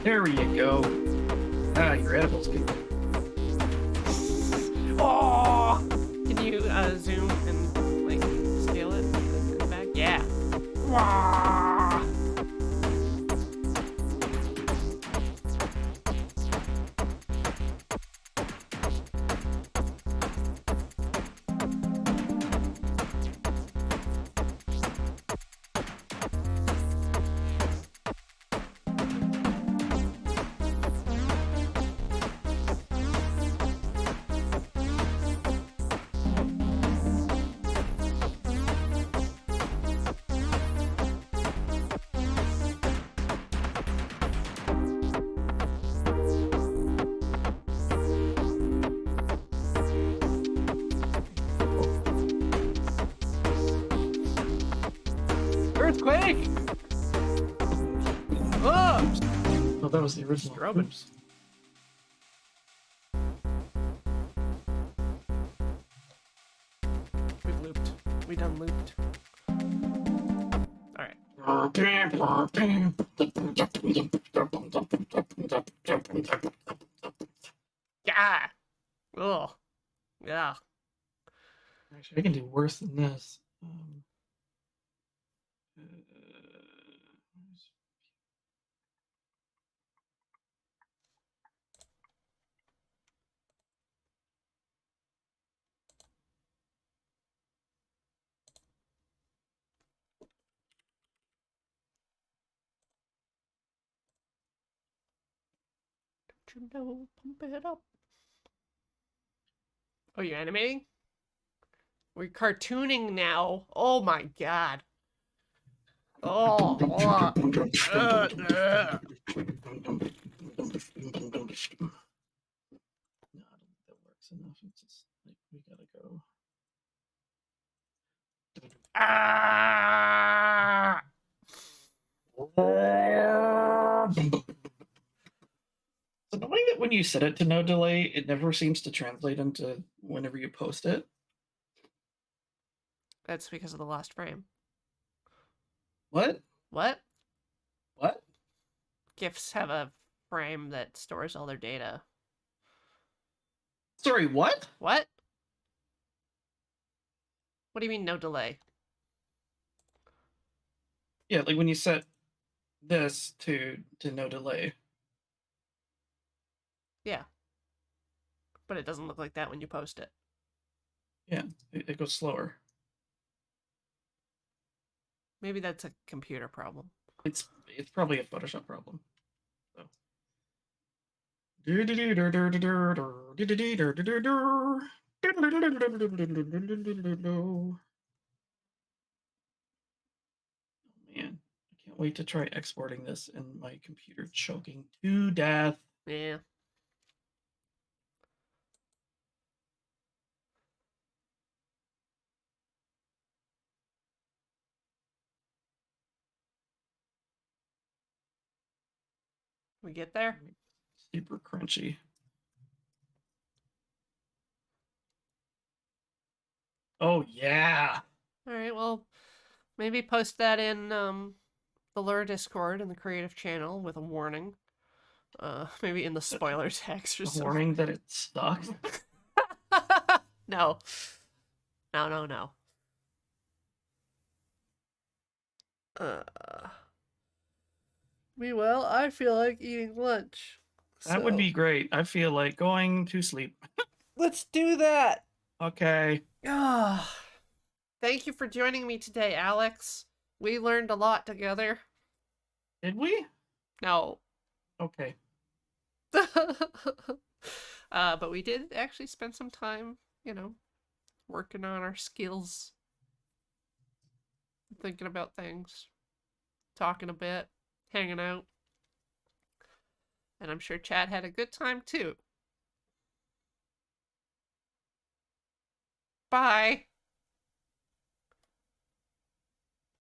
There you go. Ah, your edibles good. Oh! Can you zoom and like scale it in the back? Yeah. Wah! that was the original. Strobing. Oops. We've looped. We done looped. Alright. Yeah! Ugh. Yeah. Actually, I can do worse than this. Don't you know? Pump it up. Oh, you animating? We're cartooning now. Oh my god. Oh. Not Uh. that works enough. It's just like we gotta go. Ah! It's annoying that when you set it to no delay, it never seems to translate into whenever you post it. That's because of the last frame. What? What? What? GIFs have a frame that stores all their data. Sorry, what? What? What do you mean no delay? Yeah, like when you set this to no delay. Yeah. But it doesn't look like that when you post it. Yeah, it goes slower. Maybe that's a computer problem. It's probably a Photoshop problem. So. Man, I can't wait to try exporting this and my computer choking to death. Yeah. We get there? Super crunchy. Oh yeah. Alright, well, maybe post that in the Lure Discord and the creative channel with a warning. Maybe in the spoiler text or A something. warning that it sucks. No. No. Meanwhile, I feel like eating lunch. That would be great. I feel like going to sleep. Let's do that. Okay. Thank you for joining me today, Alex. We learned a lot together. Did we? No. Okay. But we did actually spend some time, working on our skills, thinking about things, talking a bit, hanging out. And I'm sure Chad had a good time too. Bye.